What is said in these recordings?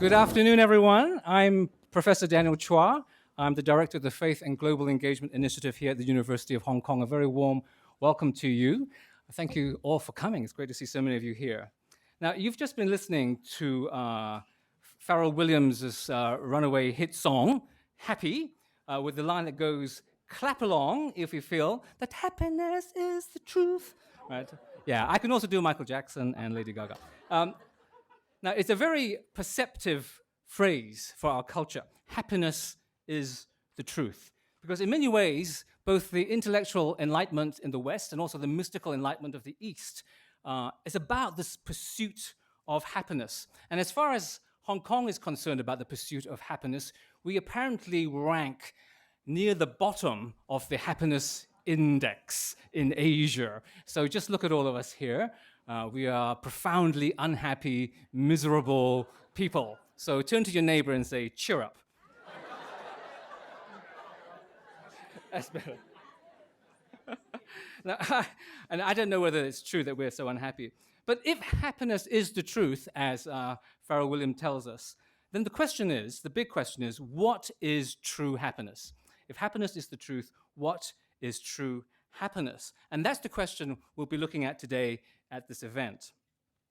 Good afternoon, everyone. I'm Professor Daniel Chua. I'm the Director of the Faith and Global Engagement Initiative here at the University of Hong Kong. A very warm welcome to you. Thank you all for coming. It's great to see so many of you here. Now, you've just been listening to Pharrell Williams' runaway hit song, Happy, with the line that goes, clap along if you feel that happiness is the truth. Right? Yeah, I can also do Michael Jackson and Lady Gaga. Now, it's a very perceptive phrase for our culture. Happiness is the truth. Because in many ways, both the intellectual enlightenment in the West and also the mystical enlightenment of the East is about this pursuit of happiness. And as far as Hong Kong is concerned about the pursuit of happiness, we apparently rank near the bottom of the happiness index in Asia. So just look at all of us here. We are profoundly unhappy, miserable people. So turn to your neighbor and say, cheer up. That's better. Now, and I don't know whether it's true that we're so unhappy. But if happiness is the truth, as Pharrell Williams tells us, then the big question is, what is true happiness? If happiness is the truth, what is true happiness? And that's the question we'll be looking at today at this event.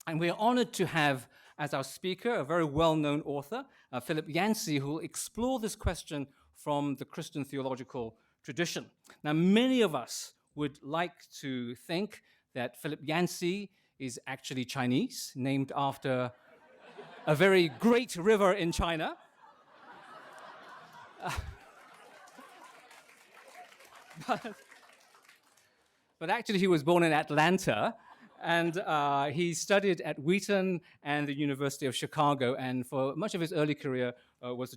And we're honored to have as our speaker a very well-known author, Philip Yancey, who will explore this question from the Christian theological tradition. Now, many of us would like to think that Philip Yancey is actually Chinese, named after a very great river in China. But actually, he was born in Atlanta, and he studied at Wheaton and the University of Chicago, and for much of his early career was a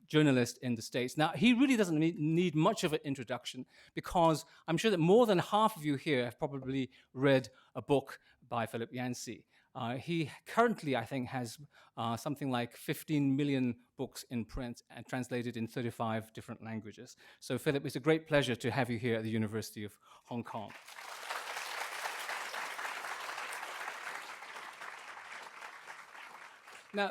journalist in the States. Now, he really doesn't need much of an introduction, because I'm sure that more than half of you here have probably read a book by Philip Yancey. He currently, I think, has something like 15 million books in print and translated in 35 different languages. So, Philip, it's a great pleasure to have you here at the University of Hong Kong. Now,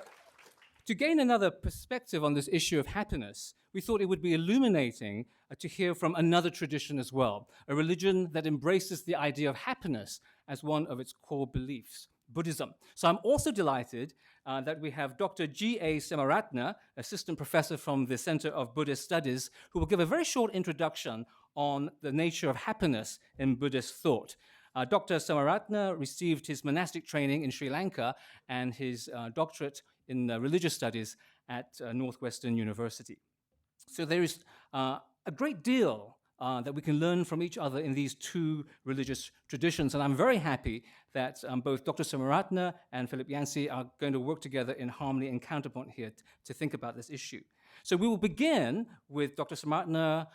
to gain another perspective on this issue of happiness, we thought it would be illuminating to hear from another tradition as well, a religion that embraces the idea of happiness as one of its core beliefs, Buddhism. So I'm also delighted that we have Dr. G.A. Semaratne, assistant professor from the Center of Buddhist Studies, who will give a very short introduction on the nature of happiness in Buddhist thought. Dr. Semaratne received his monastic training in Sri Lanka and his doctorate in religious studies at Northwestern University. So there is a great deal that we can learn from each other in these two religious traditions. And I'm very happy that both Dr. Semaratne and Philip Yancey are going to work together in harmony and counterpoint here to think about this issue. So we will begin with Dr. Semaratne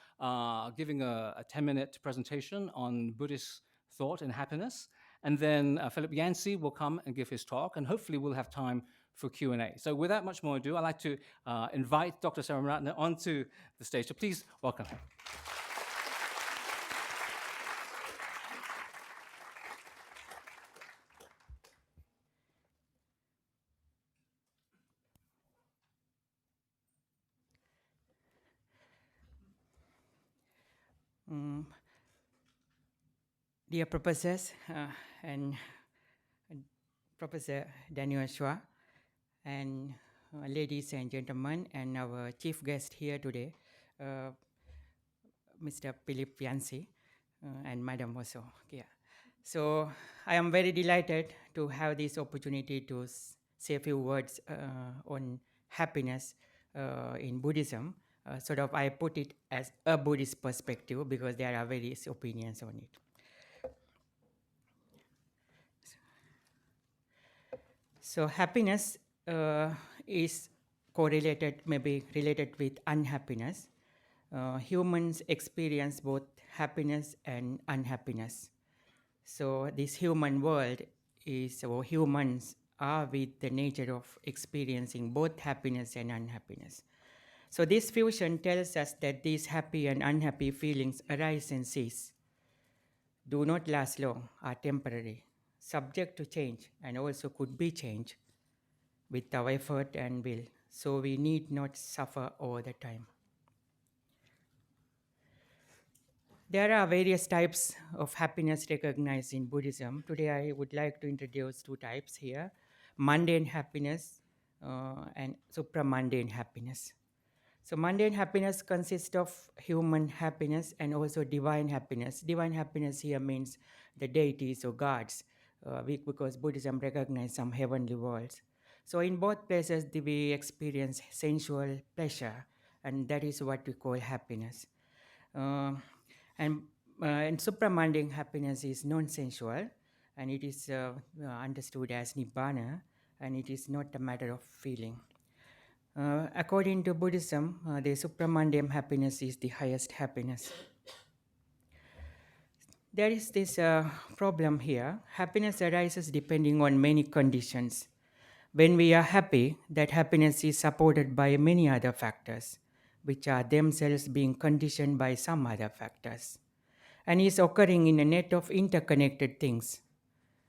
giving a 10-minute presentation on Buddhist thought and happiness. And then Philip Yancey will come and give his talk, and hopefully we'll have time for Q&A. So without much more ado, I'd like to invite Dr. Semaratne onto the stage. So please welcome him. Dear professors and Professor Daniel Chua, and ladies and gentlemen, and our chief guest here today, Mr. Philip Yancey, and Madam also. Yeah. So I am very delighted to have this opportunity to say a few words on happiness in Buddhism. Sort of I put it as a Buddhist perspective because there are various opinions on it. So happiness is correlated, maybe related with unhappiness. Humans experience both happiness and unhappiness. So this human world is, or humans are with the nature of experiencing both happiness and unhappiness. So this fusion tells us that these happy and unhappy feelings arise and cease, do not last long, are temporary, subject to change, and also could be changed, with our effort and will. So we need not suffer all the time. There are various types of happiness recognized in Buddhism. Today, I would like to introduce two types here: mundane happiness and supramundane happiness. So, mundane happiness consists of human happiness and also divine happiness. Divine happiness here means the deities or gods, because Buddhism recognizes some heavenly worlds. So, in both places, we experience sensual pleasure, and that is what we call happiness. Uh, and and supramundane happiness is non-sensual, and it is understood as nibbana, and it is not a matter of feeling. According to Buddhism, the supramundane happiness is the highest happiness. There is this problem here. Happiness arises depending on many conditions. When we are happy, that happiness is supported by many other factors, which are themselves being conditioned by some other factors, and is occurring in a net of interconnected things.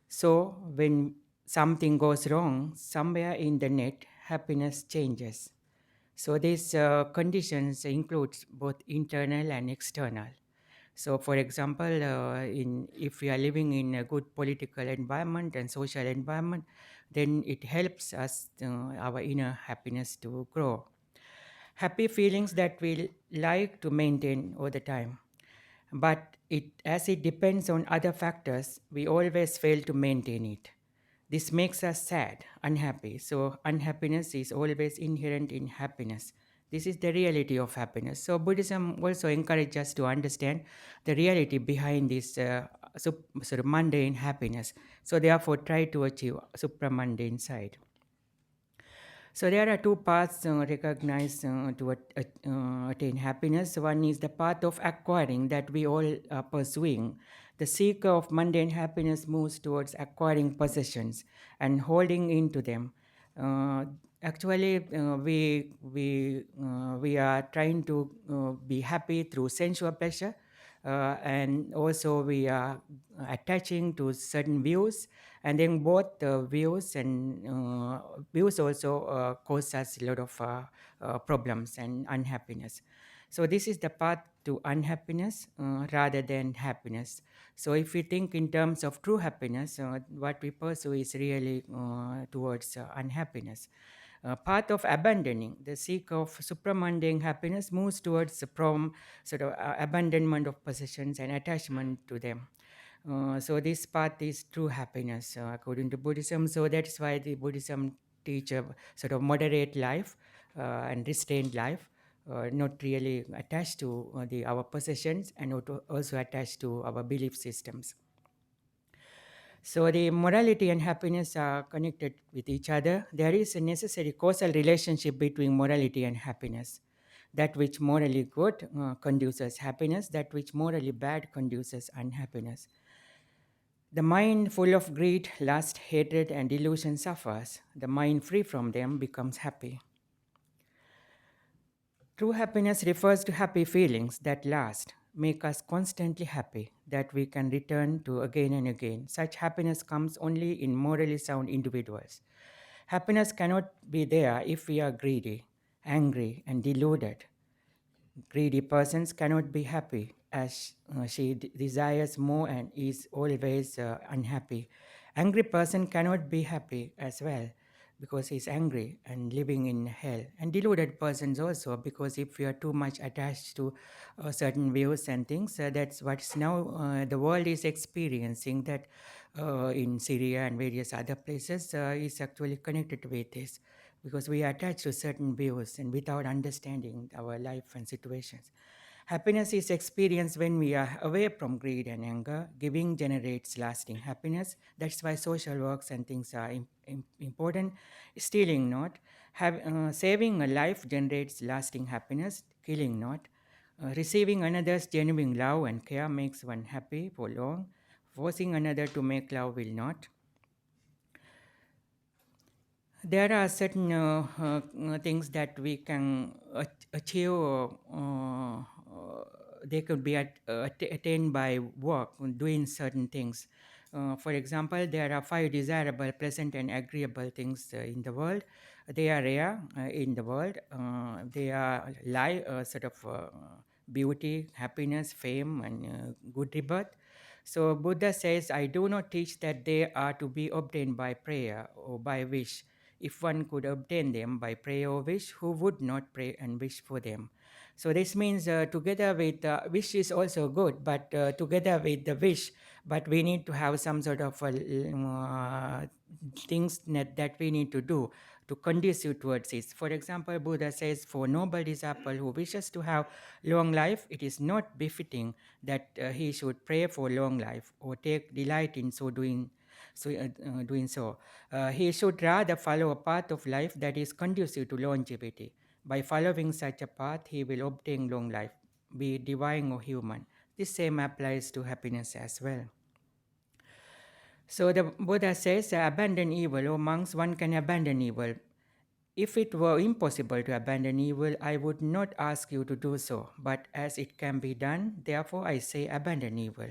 So, when something goes wrong, somewhere in the net, happiness changes. So, these conditions includes both internal and external. So, for example, if we are living in a good political environment and social environment, then it helps us, our inner happiness to grow. Happy feelings that we like to maintain all the time, but as it depends on other factors, we always fail to maintain it. This makes us sad, unhappy. So, unhappiness is always inherent in happiness. This is the reality of happiness. So, Buddhism also encourages us to understand the reality behind this sort of mundane happiness. So, therefore, try to achieve supramundane side. So there are two paths recognized to attain happiness. One is the path of acquiring that we all are pursuing. The seeker of mundane happiness moves towards acquiring possessions and holding into them. Uh, Actually, we are trying to be happy through sensual pleasure, and also we are attaching to certain views, and then both views and views also cause us a lot of problems and unhappiness. So this is the path to unhappiness rather than happiness. So if we think in terms of true happiness, what we pursue is really towards unhappiness. Path of abandoning, the seek of supramundane happiness moves towards from sort of abandonment of possessions and attachment to them. So this path is true happiness according to Buddhism. So that's why the Buddhism teach a sort of moderate life and restrained life, not really attached to our possessions, and also attached to our belief systems. So the morality and happiness are connected with each other. There is a necessary causal relationship between morality and happiness. That which morally good conduces happiness, that which morally bad conduces unhappiness. The mind full of greed, lust, hatred, and delusion suffers. The mind free from them becomes happy. True happiness refers to happy feelings that last, make us constantly happy, that we can return to again and again. Such happiness comes only in morally sound individuals. Happiness cannot be there if we are greedy, angry, and deluded. Greedy persons cannot be happy as she desires more and is always unhappy. Angry person cannot be happy as well because he is angry and living in hell. And deluded persons also, because if we are too much attached to certain views and things, that's what's now the world is experiencing, that in Syria and various other places is actually connected with this, because we are attached to certain views and without understanding our life and situations. Happiness is experienced when we are away from greed and anger. Giving generates lasting happiness. That's why social works and things are important. Stealing not. Saving a life generates lasting happiness. Killing not. Receiving another's genuine love and care makes one happy for long. Forcing another to make love will not. There are certain things that we can achieve. They could be attained by work, doing certain things. For example, there are 5 desirable, pleasant, and agreeable things in the world. They are rare in the world. They are sort of beauty, happiness, fame, and good rebirth. So Buddha says, I do not teach that they are to be obtained by prayer or by wish. If one could obtain them by prayer or wish, who would not pray and wish for them? So this means together with wish is also good, but together with the wish, but we need to have some sort of things that we need to do to conducive towards it. For example, Buddha says, for noble disciple who wishes to have long life, it is not befitting that he should pray for long life or take delight in doing so. He should rather follow a path of life that is conducive to longevity. By following such a path, he will obtain long life, be it divine or human. This same applies to happiness as well. So the Buddha says, abandon evil. O monks, one can abandon evil. If it were impossible to abandon evil, I would not ask you to do so. But as it can be done, therefore I say abandon evil.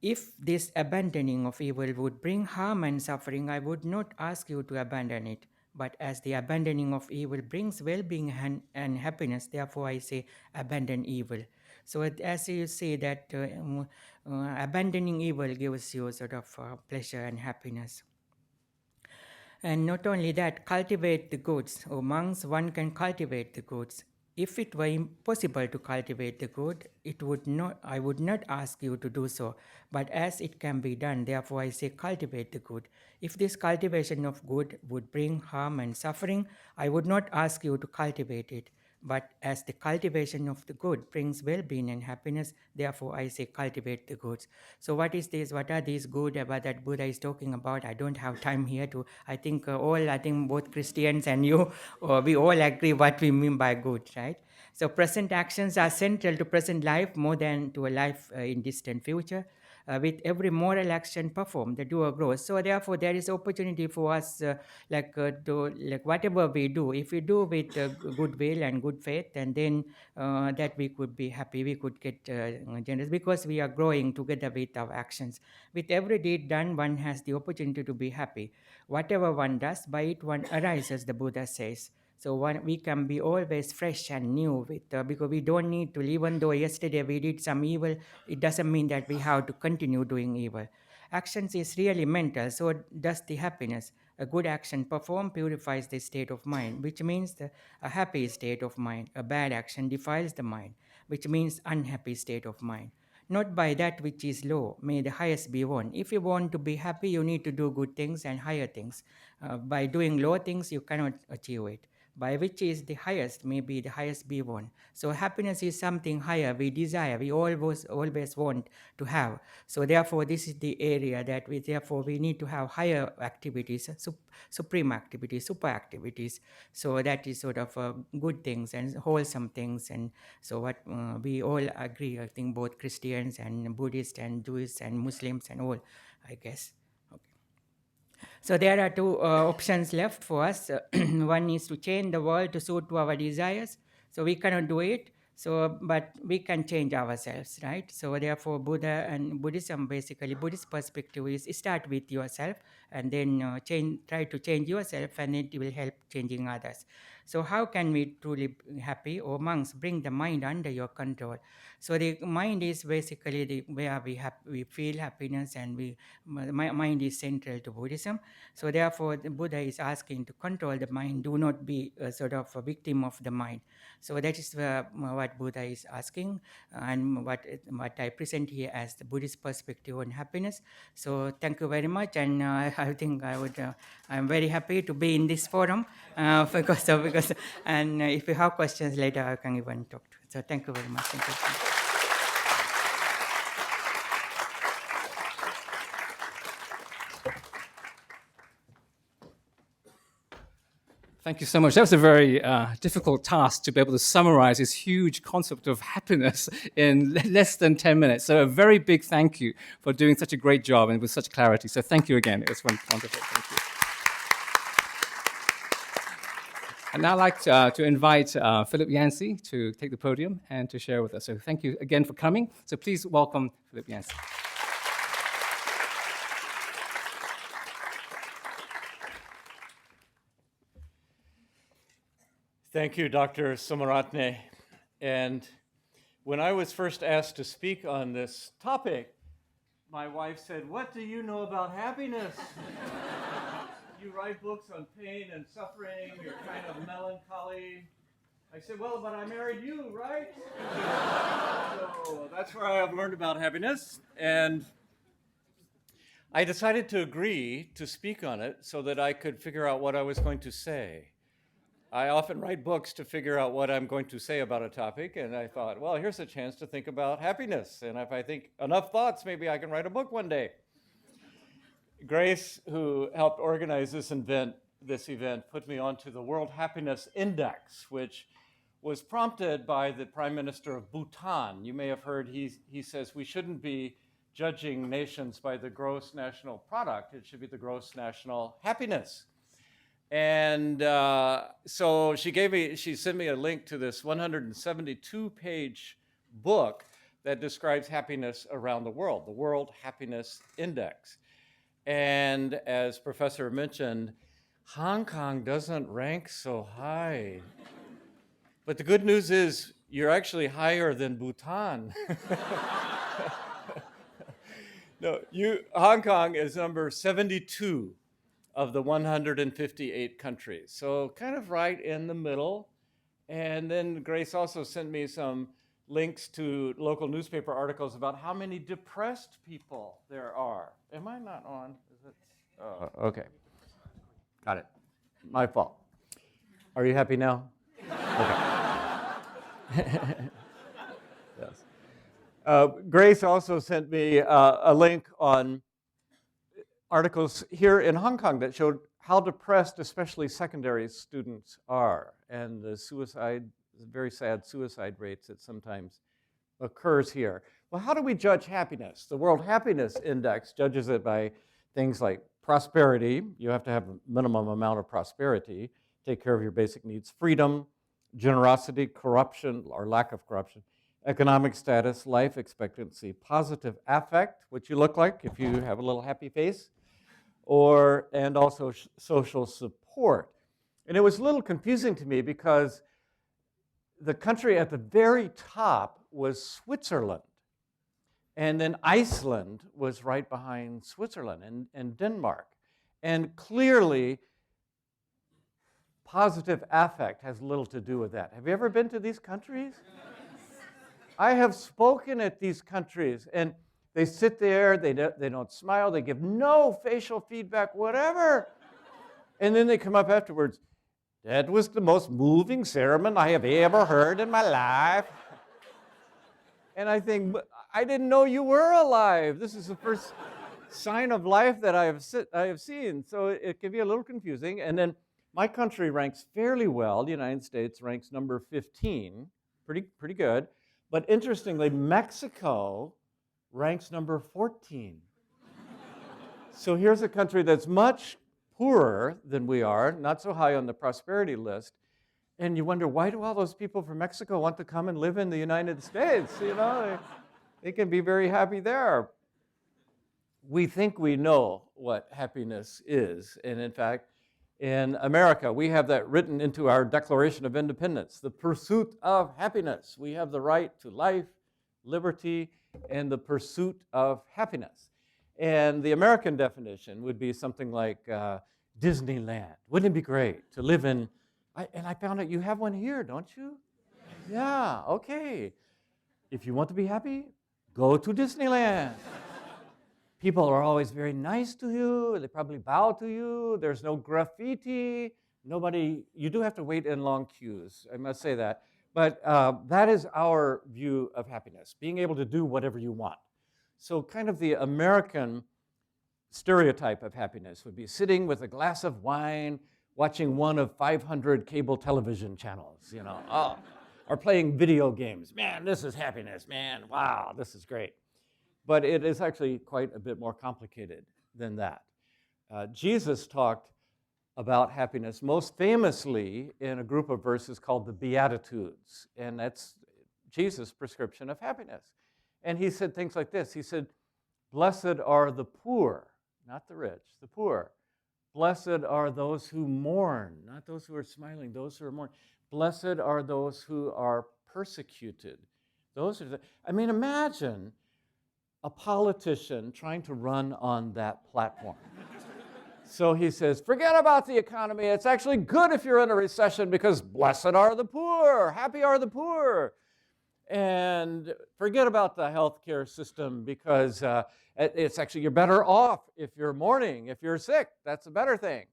If this abandoning of evil would bring harm and suffering, I would not ask you to abandon it. But as the abandoning of evil brings well-being and happiness, therefore I say abandon evil. So as you see that abandoning evil gives you sort of pleasure and happiness. And not only that, cultivate the goods. O monks, one can cultivate the goods. If it were impossible to cultivate the good, I would not ask you to do so. But as it can be done, therefore I say cultivate the good. If this cultivation of good would bring harm and suffering, I would not ask you to cultivate it. But as the cultivation of the good brings well-being and happiness, therefore I say cultivate the goods. So what is this? What are these good about that Buddha is talking about? I don't have time here to. I think both Christians and you, we all agree what we mean by good, right? So present actions are central to present life more than to a life in distant future. With every moral action performed, the doer grows. So therefore, there is opportunity for us, to whatever we do. If we do with goodwill and good faith, and then that we could be happy, we could get generous because we are growing together with our actions. With every deed done, one has the opportunity to be happy. Whatever one does, by it one arises. The Buddha says. So we can be always fresh and new because we don't need to, even though yesterday we did some evil, it doesn't mean that we have to continue doing evil. Actions is really mental, so does the happiness. A good action performed purifies the state of mind, which means a happy state of mind. A bad action defiles the mind, which means unhappy state of mind. Not by that which is low, may the highest be won. If you want to be happy, you need to do good things and higher things. By doing low things, you cannot achieve it. By which is the highest, may be the highest be won. So happiness is something higher we desire, we always want to have. So therefore, this is the area that we need to have higher activities, supreme activities, super activities. So that is sort of good things and wholesome things. And so what we all agree, I think both Christians and Buddhists and Jews and Muslims and all, I guess. So there are two options left for us. One is to change the world to suit to our desires. So we cannot do it. So, but we can change ourselves, right? So therefore, Buddha and Buddhism, basically, Buddhist perspective is start with yourself and then try to change yourself, and it will help changing others. So how can we truly be happy? Or monks, bring the mind under your control. So the mind is basically where we feel happiness, and my mind is central to Buddhism. So therefore, the Buddha is asking to control the mind. Do not be sort of a victim of the mind. So that is what Buddha is asking, and what I present here as the Buddhist perspective on happiness. So thank you very much, and I think I'm very happy to be in this forum because and if you have questions later, I can even talk to. So thank you very much. Thank you. Thank you so much. That was a very difficult task to be able to summarize this huge concept of happiness in less than 10 minutes. So a very big thank you for doing such a great job and with such clarity. So thank you again. It was wonderful. Thank you. I'd now like to invite Philip Yancey to take the podium and to share with us. So thank you again for coming. So please welcome Philip Yancey. Thank you, Dr. Samaratne. And when I was first asked to speak on this topic, my wife said, "What do you know about happiness? You write books on pain and suffering, you're kind of melancholy." I said, "Well, but I married you, right?" So that's where I have learned about happiness. And I decided to agree to speak on it so that I could figure out what I was going to say. I often write books to figure out what I'm going to say about a topic, and I thought, well, here's a chance to think about happiness. And if I think enough thoughts, maybe I can write a book one day. Grace, who helped organize this event, put me onto the World Happiness Index, which was prompted by the Prime Minister of Bhutan. You may have heard he says we shouldn't be judging nations by the gross national product. It should be the gross national happiness. And so she sent me a link to this 172-page book that describes happiness around the World Happiness Index. And as Professor mentioned, Hong Kong doesn't rank so high. But the good news is you're actually higher than Bhutan. No, Hong Kong is number 72 of the 158 countries. So kind of right in the middle. And then Grace also sent me some links to local newspaper articles about how many depressed people there are. Am I not on? Is it? Oh, okay. Got it. My fault. Are you happy now? Okay. Yes. Grace also sent me a link on articles here in Hong Kong that showed how depressed especially secondary students are, and the very sad suicide rates that sometimes occurs here. Well, how do we judge happiness? The World Happiness Index judges it by things like prosperity. You have to have a minimum amount of prosperity, take care of your basic needs, freedom, generosity, corruption or lack of corruption, economic status, life expectancy, positive affect, what you look like if you have a little happy face, and also social support. And it was a little confusing to me because the country at the very top was Switzerland. And then Iceland was right behind Switzerland and Denmark. And clearly, positive affect has little to do with that. Have you ever been to these countries? I have spoken at these countries, and they sit there, they don't smile, they give no facial feedback, whatever. And then they come up afterwards, "That was the most moving sermon I have ever heard in my life." And I think, I didn't know you were alive. This is the first sign of life that I have seen. So it can be a little confusing. And then my country ranks fairly well. The United States ranks number 15, pretty good. But interestingly, Mexico ranks number 14. So here's a country that's much poorer than we are, not so high on the prosperity list. And you wonder, why do all those people from Mexico want to come and live in the United States? You know, they can be very happy there. We think we know what happiness is. And in fact, in America, we have that written into our Declaration of Independence, the pursuit of happiness. We have the right to life, liberty, and the pursuit of happiness. And the American definition would be something like Disneyland. Wouldn't it be great to live in, and I found out you have one here, don't you? Yeah, okay. If you want to be happy, go to Disneyland. People are always very nice to you. They probably bow to you. There's no graffiti. You do have to wait in long queues, I must say that. But that is our view of happiness, being able to do whatever you want. So kind of the American stereotype of happiness would be sitting with a glass of wine, watching one of 500 cable television channels, or playing video games. Man, this is happiness, man. Wow, this is great. But it is actually quite a bit more complicated than that. Jesus talked about happiness most famously in a group of verses called the Beatitudes, and that's Jesus' prescription of happiness. And he said things like this. He said, "Blessed are the poor," not the rich, the poor, Blessed are those who mourn, not those who are smiling, those who are mourning. Blessed are those who are persecuted. Those are imagine a politician trying to run on that platform. So he says, forget about the economy. It's actually good if you're in a recession because blessed are the poor, happy are the poor. And forget about the healthcare system because it's actually, you're better off if you're mourning, if you're sick. That's a better thing.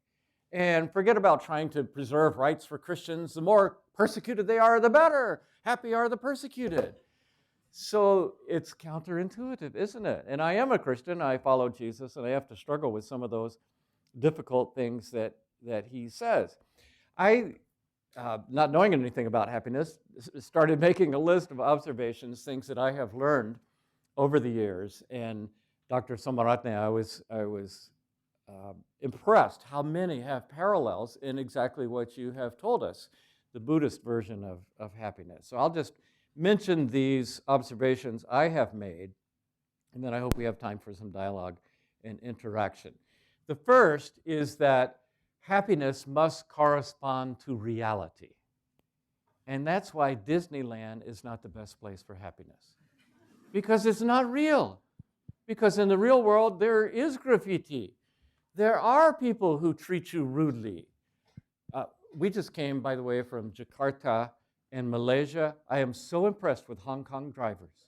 And forget about trying to preserve rights for Christians. The more persecuted they are, the better. Happy are the persecuted. So it's counterintuitive, isn't it? And I am a Christian. I follow Jesus, and I have to struggle with some of those difficult things that he says. I, not knowing anything about happiness, started making a list of observations, things that I have learned over the years. And Dr. Samaratne, I was impressed how many have parallels in exactly what you have told us, the Buddhist version of happiness. So I'll just mention these observations I have made, and then I hope we have time for some dialogue and interaction. The first is that happiness must correspond to reality. And that's why Disneyland is not the best place for happiness. Because it's not real. Because in the real world, there is graffiti. There are people who treat you rudely. We just came, by the way, from Jakarta and Malaysia. I am so impressed with Hong Kong drivers.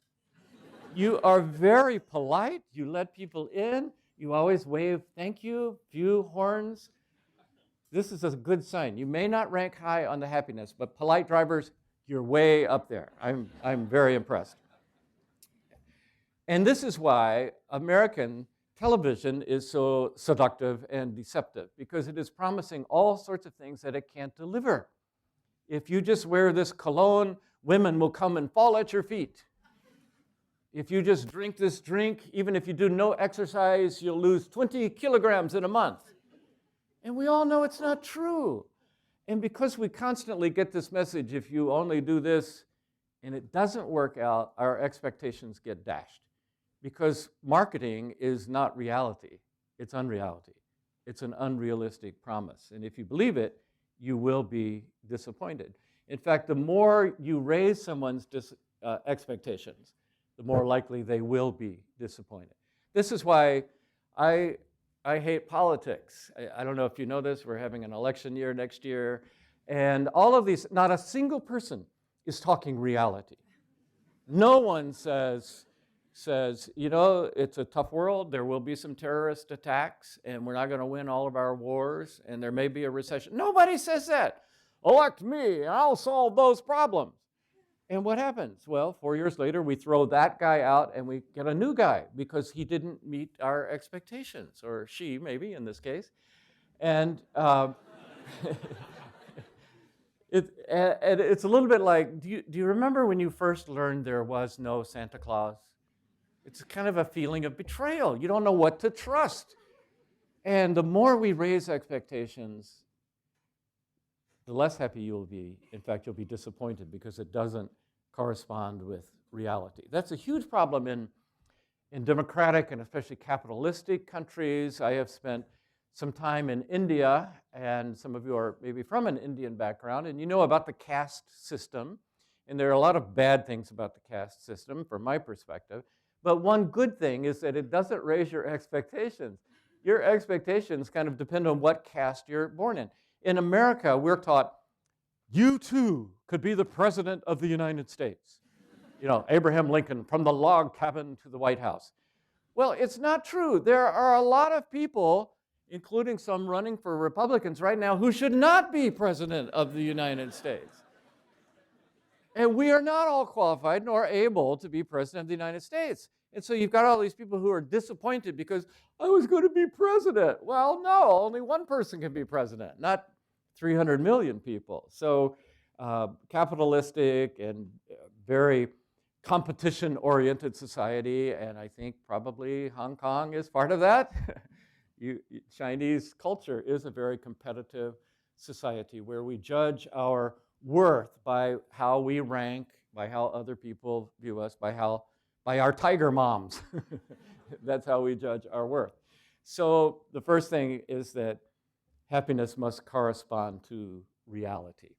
You are very polite. You let people in. You always wave thank you, few horns. This is a good sign. You may not rank high on the happiness, but polite drivers, you're way up there. I'm very impressed. And this is why American television is so seductive and deceptive, because it is promising all sorts of things that it can't deliver. If you just wear this cologne, women will come and fall at your feet. If you just drink this drink, even if you do no exercise, you'll lose 20 kilograms in a month. And we all know it's not true. And because we constantly get this message, if you only do this and it doesn't work out, our expectations get dashed. Because marketing is not reality, it's unreality. It's an unrealistic promise. And if you believe it, you will be disappointed. In fact, the more you raise someone's expectations, the more likely they will be disappointed. This is why I hate politics. I don't know if you know this, we're having an election year next year, and all of these, not a single person is talking reality. No one says, you know, it's a tough world, there will be some terrorist attacks, and we're not going to win all of our wars, and there may be a recession. Nobody says that. Elect me, and I'll solve those problems. And what happens? Well, 4 years later, we throw that guy out, and we get a new guy because he didn't meet our expectations, or she, maybe, in this case. And it's a little bit like, do you remember when you first learned there was no Santa Claus? It's kind of a feeling of betrayal. You don't know what to trust. And the more we raise expectations, the less happy you'll be. In fact, you'll be disappointed because it doesn't correspond with reality. That's a huge problem in democratic and especially capitalistic countries. I have spent some time in India, and some of you are maybe from an Indian background, and you know about the caste system. And there are a lot of bad things about the caste system from my perspective. But one good thing is that it doesn't raise your expectations. Your expectations kind of depend on what caste you're born in. In America, we're taught, you too could be the president of the United States. You know, Abraham Lincoln, from the log cabin to the White House. Well, it's not true. There are a lot of people, including some running for Republicans right now, who should not be president of the United States. And we are not all qualified nor able to be president of the United States. And so you've got all these people who are disappointed because I was going to be president. Well, no, only one person can be president, not 300 million people. So capitalistic and very competition-oriented society, and I think probably Hong Kong is part of that. Chinese culture is a very competitive society where we judge our worth by how we rank, by how other people view us, by our tiger moms. That's how we judge our worth. So the first thing is that happiness must correspond to reality.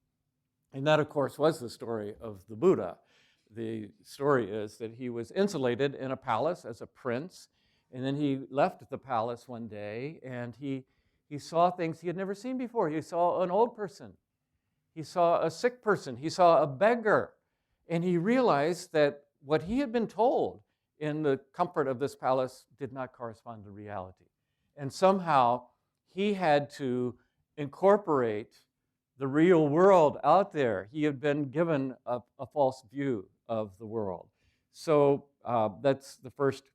And that, of course, was the story of the Buddha. The story is that he was insulated in a palace as a prince, and then he left the palace one day, and he saw things he had never seen before. He saw an old person. He saw a sick person. He saw a beggar. And he realized that what he had been told in the comfort of this palace did not correspond to reality. And somehow he had to incorporate the real world out there. He had been given a false view of the world. So that's the first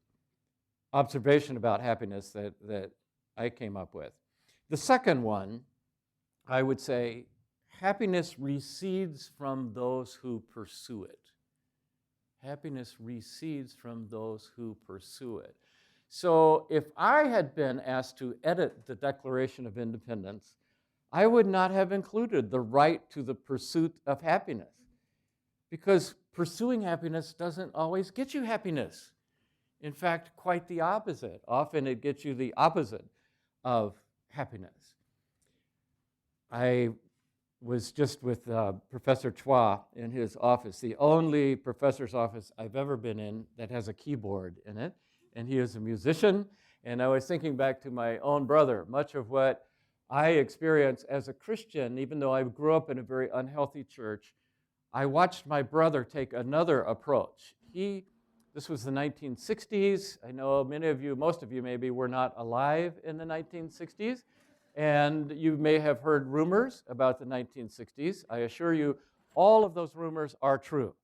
observation about happiness that I came up with. The second one, I would say, happiness recedes from those who pursue it. Happiness recedes from those who pursue it. So if I had been asked to edit the Declaration of Independence, I would not have included the right to the pursuit of happiness, because pursuing happiness doesn't always get you happiness. In fact, quite the opposite. Often it gets you the opposite of happiness. I was just with Professor Chua in his office, the only professor's office I've ever been in that has a keyboard in it, and he is a musician. And I was thinking back to my own brother. Much of what I experienced as a Christian, even though I grew up in a very unhealthy church, I watched my brother take another approach. This was the 1960s. I know many of you, most of you maybe, were not alive in the 1960s. And you may have heard rumors about the 1960s. I assure you, all of those rumors are true.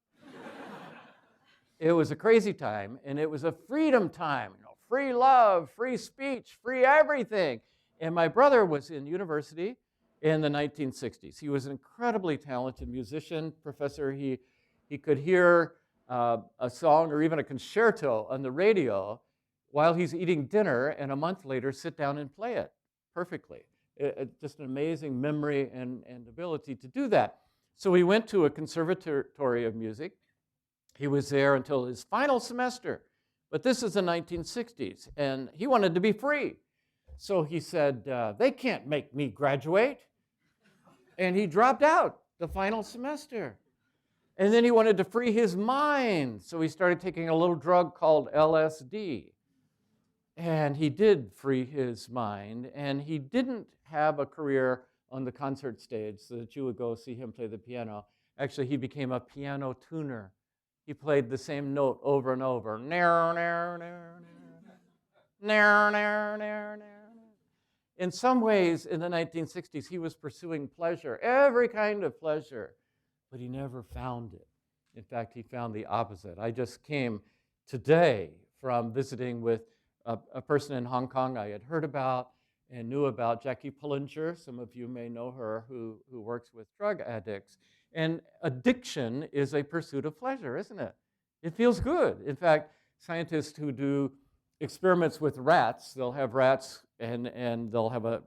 It was a crazy time, and it was a freedom time. Free love, free speech, free everything. And my brother was in university in the 1960s. He was an incredibly talented musician, professor. He could hear a song or even a concerto on the radio while he's eating dinner, and a month later sit down and play it perfectly. Just an amazing memory and ability to do that. So he went to a conservatory of music. He was there until his final semester. But this is the 1960s, and he wanted to be free. So he said, they can't make me graduate. And he dropped out the final semester. And then he wanted to free his mind. So he started taking a little drug called LSD. And he did free his mind, and he didn't have a career on the concert stage so that you would go see him play the piano. Actually, he became a piano tuner. He played the same note over and over. In some ways, in the 1960s, he was pursuing pleasure, every kind of pleasure, but he never found it. In fact, he found the opposite. I just came today from visiting with a person in Hong Kong I had heard about and knew about, Jackie Pullinger. Some of you may know her, who works with drug addicts. And addiction is a pursuit of pleasure, isn't it? It feels good. In fact, scientists who do experiments with rats, they'll have rats and they'll have an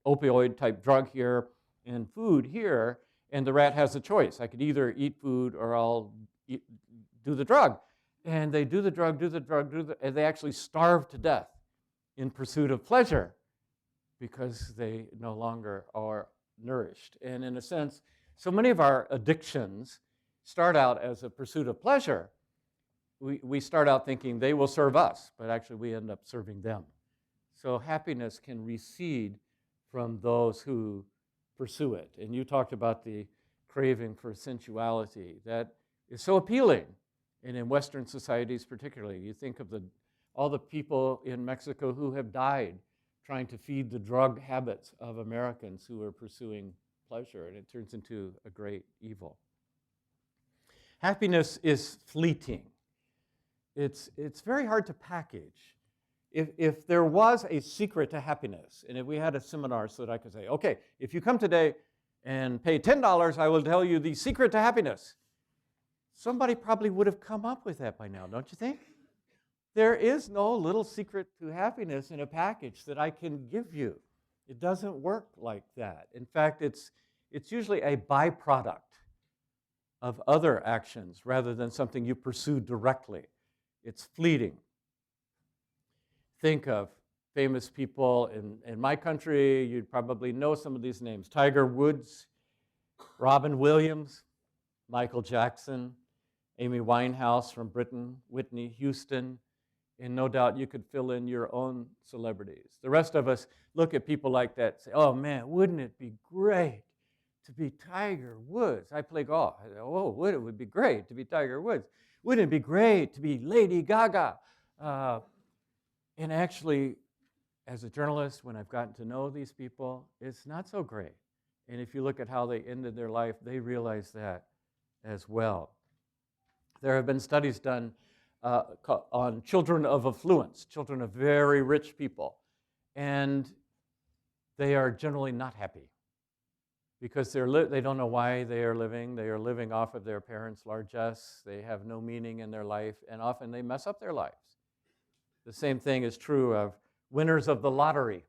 opioid type drug here and food here, and the rat has a choice. I could either eat food or I'll do the drug. And they do the drug, and they actually starve to death in pursuit of pleasure because they no longer are nourished. And in a sense, so many of our addictions start out as a pursuit of pleasure. We start out thinking they will serve us, but actually we end up serving them. So happiness can recede from those who pursue it. And you talked about the craving for sensuality. That is so appealing. And in Western societies particularly, you think of all the people in Mexico who have died trying to feed the drug habits of Americans who are pursuing pleasure, and it turns into a great evil. Happiness is fleeting. It's very hard to package. If there was a secret to happiness, and if we had a seminar so that I could say, okay, if you come today and pay $10, I will tell you the secret to happiness. Somebody probably would have come up with that by now, don't you think? There is no little secret to happiness in a package that I can give you. It doesn't work like that. In fact, it's usually a byproduct of other actions rather than something you pursue directly. It's fleeting. Think of famous people in my country. You'd probably know some of these names. Tiger Woods, Robin Williams, Michael Jackson, Amy Winehouse from Britain, Whitney Houston, and no doubt you could fill in your own celebrities. The rest of us look at people like that and say, oh man, wouldn't it be great to be Tiger Woods? I play golf. I say, oh, it would be great to be Tiger Woods. Wouldn't it be great to be Lady Gaga? And actually, as a journalist, when I've gotten to know these people, it's not so great. And if you look at how they ended their life, they realize that as well. There have been studies done on children of affluence, children of very rich people, and they are generally not happy because they don't know why they are living. They are living off of their parents' largesse. They have no meaning in their life, and often they mess up their lives. The same thing is true of winners of the lottery.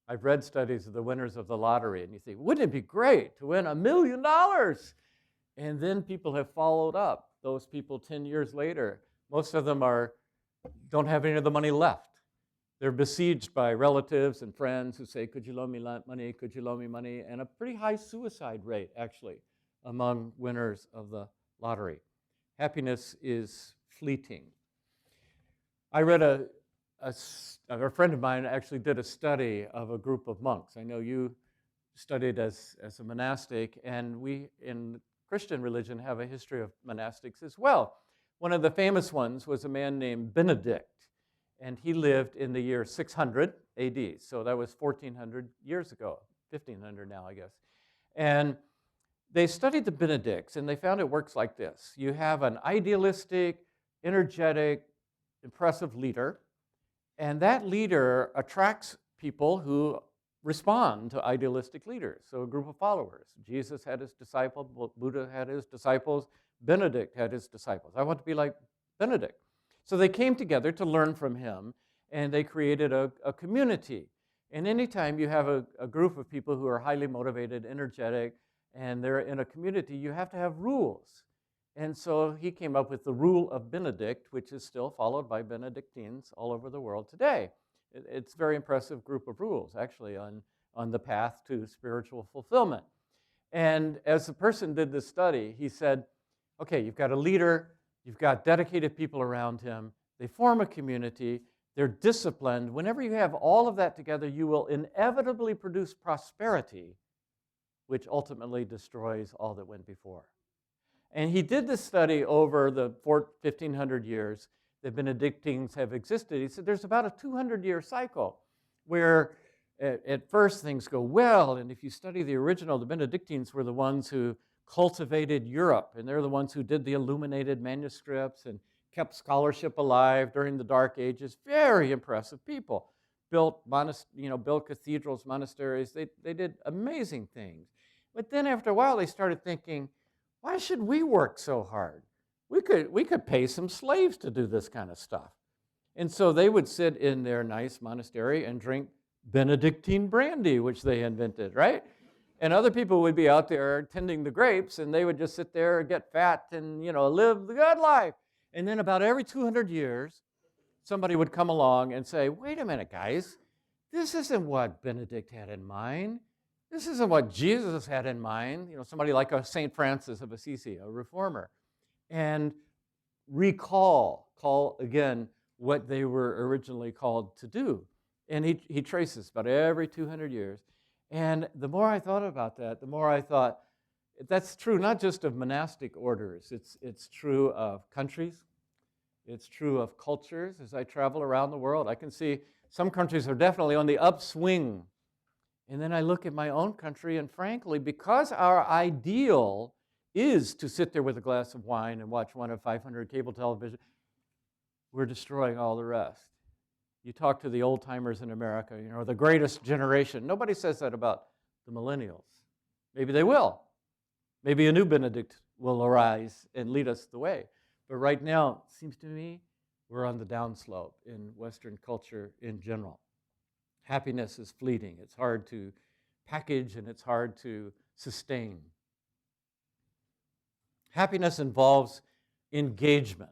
I've read studies of the winners of the lottery, and you think, wouldn't it be great to win $1 million? And then people have followed up. Those people 10 years later, most of them don't have any of the money left. They're besieged by relatives and friends who say, could you loan me money? Could you loan me money? And a pretty high suicide rate, actually, among winners of the lottery. Happiness is fleeting. I read a friend of mine actually did a study of a group of monks. I know you studied as a monastic, and we in Christian religion have a history of monastics as well. One of the famous ones was a man named Benedict, and he lived in the year 600 AD, so that was 1,400 years ago, 1,500 now, I guess. And they studied the Benedicts, and they found it works like this. You have an idealistic, energetic, impressive leader, and that leader attracts people who respond to idealistic leaders, so a group of followers. Jesus had his disciples, Buddha had his disciples, Benedict had his disciples. I want to be like Benedict. So they came together to learn from him, and they created a community. And anytime you have a group of people who are highly motivated, energetic, and they're in a community, you have to have rules. And so he came up with the rule of Benedict, which is still followed by Benedictines all over the world today. It's a very impressive group of rules, actually, on the path to spiritual fulfillment. And as the person did this study, he said, okay, you've got a leader, you've got dedicated people around him, they form a community, they're disciplined. Whenever you have all of that together, you will inevitably produce prosperity, which ultimately destroys all that went before. And he did this study over the 1,500 years that Benedictines have existed. He said there's about a 200-year cycle where at first things go well, and if you study the original, the Benedictines were the ones who cultivated Europe, and they're the ones who did the illuminated manuscripts and kept scholarship alive during the Dark Ages. Very impressive people. Built cathedrals, monasteries. They did amazing things. But then after a while, they started thinking, why should we work so hard? We could pay some slaves to do this kind of stuff. And so they would sit in their nice monastery and drink Benedictine brandy, which they invented, right? And other people would be out there tending the grapes, and they would just sit there and get fat and, live the good life. And then about every 200 years, somebody would come along and say, wait a minute, guys, this isn't what Benedict had in mind. This isn't what Jesus had in mind. Somebody like a St. Francis of Assisi, a reformer, and call again what they were originally called to do. And he traces about every 200 years. And the more I thought about that, the more I thought, that's true not just of monastic orders. It's true of countries. It's true of cultures. As I travel around the world, I can see some countries are definitely on the upswing. And then I look at my own country, and frankly, because our ideal is to sit there with a glass of wine and watch one of 500 cable television, we're destroying all the rest. You talk to the old timers in America, the greatest generation. Nobody says that about the millennials. Maybe they will. Maybe a new Benedict will arise and lead us the way. But right now, it seems to me, we're on the downslope in Western culture in general. Happiness is fleeting. It's hard to package and it's hard to sustain. Happiness involves engagement.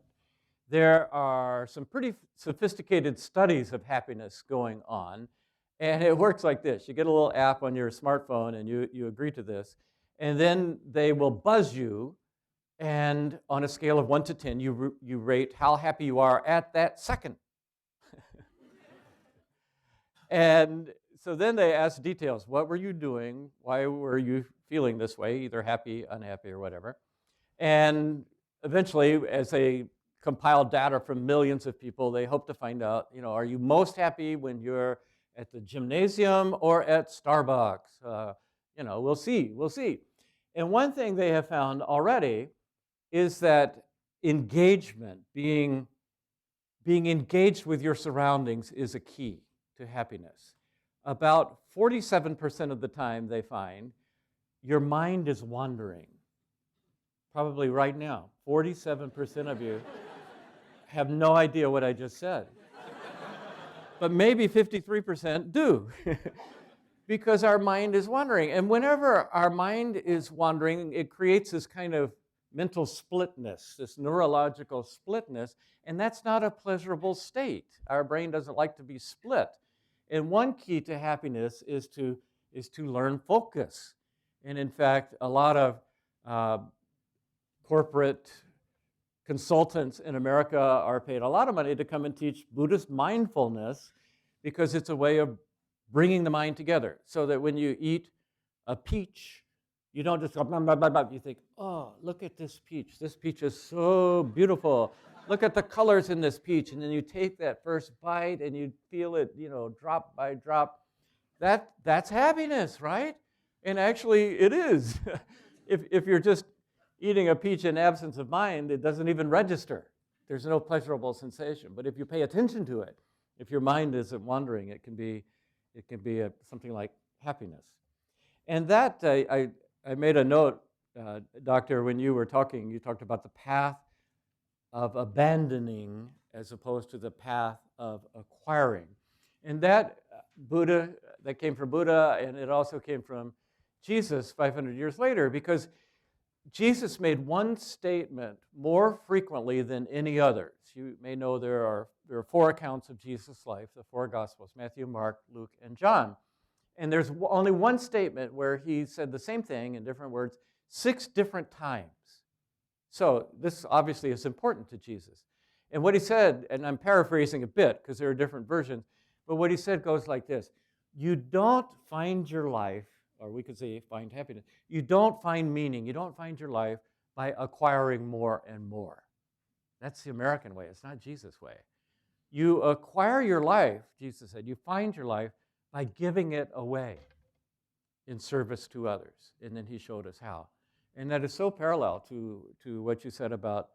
there are some pretty sophisticated studies of happiness going on. And it works like this. You get a little app on your smartphone and you agree to this. And then they will buzz you. And on a scale of 1 to 10, you rate how happy you are at that second. And so then they ask details. What were you doing? Why were you feeling this way, either happy, unhappy, or whatever? And eventually, as they compile data from millions of people, they hope to find out, are you most happy when you're at the gymnasium or at Starbucks? We'll see. And one thing they have found already is that engagement, being engaged with your surroundings, is a key to happiness. About 47% of the time they find your mind is wandering. Probably right now, 47% of you have no idea what I just said. But maybe 53% do, because our mind is wandering. And whenever our mind is wandering, it creates this kind of mental splitness, this neurological splitness, and that's not a pleasurable state. Our brain doesn't like to be split. And one key to happiness is to learn focus. And in fact, a lot of corporate consultants in America are paid a lot of money to come and teach Buddhist mindfulness, because it's a way of bringing the mind together, so that when you eat a peach, you don't just go, blah, blah, blah, blah. You think, oh, look at this peach. This peach is so beautiful. Look at the colors in this peach. And then you take that first bite and you feel it, drop by drop. That's happiness, right? And actually, it is. If you're just eating a peach in absence of mind, it doesn't even register. There's no pleasurable sensation. But if you pay attention to it, if your mind isn't wandering, it can be something like happiness. And that, I made a note, Doctor, when you were talking, you talked about the path of abandoning as opposed to the path of acquiring. And that that came from Buddha, and it also came from Jesus 500 years later, because Jesus made one statement more frequently than any others. You may know there are 4 accounts of Jesus' life, the 4 Gospels, Matthew, Mark, Luke, and John. And there's only one statement where he said the same thing in different words 6 different times. So this obviously is important to Jesus. And what he said, and I'm paraphrasing a bit because there are different versions, but what he said goes like this: you don't find your life, or we could say find happiness, you don't find meaning, you don't find your life by acquiring more and more. That's the American way. It's not Jesus' way. You acquire your life, Jesus said, you find your life by giving it away in service to others. And then he showed us how. And that is so parallel to what you said about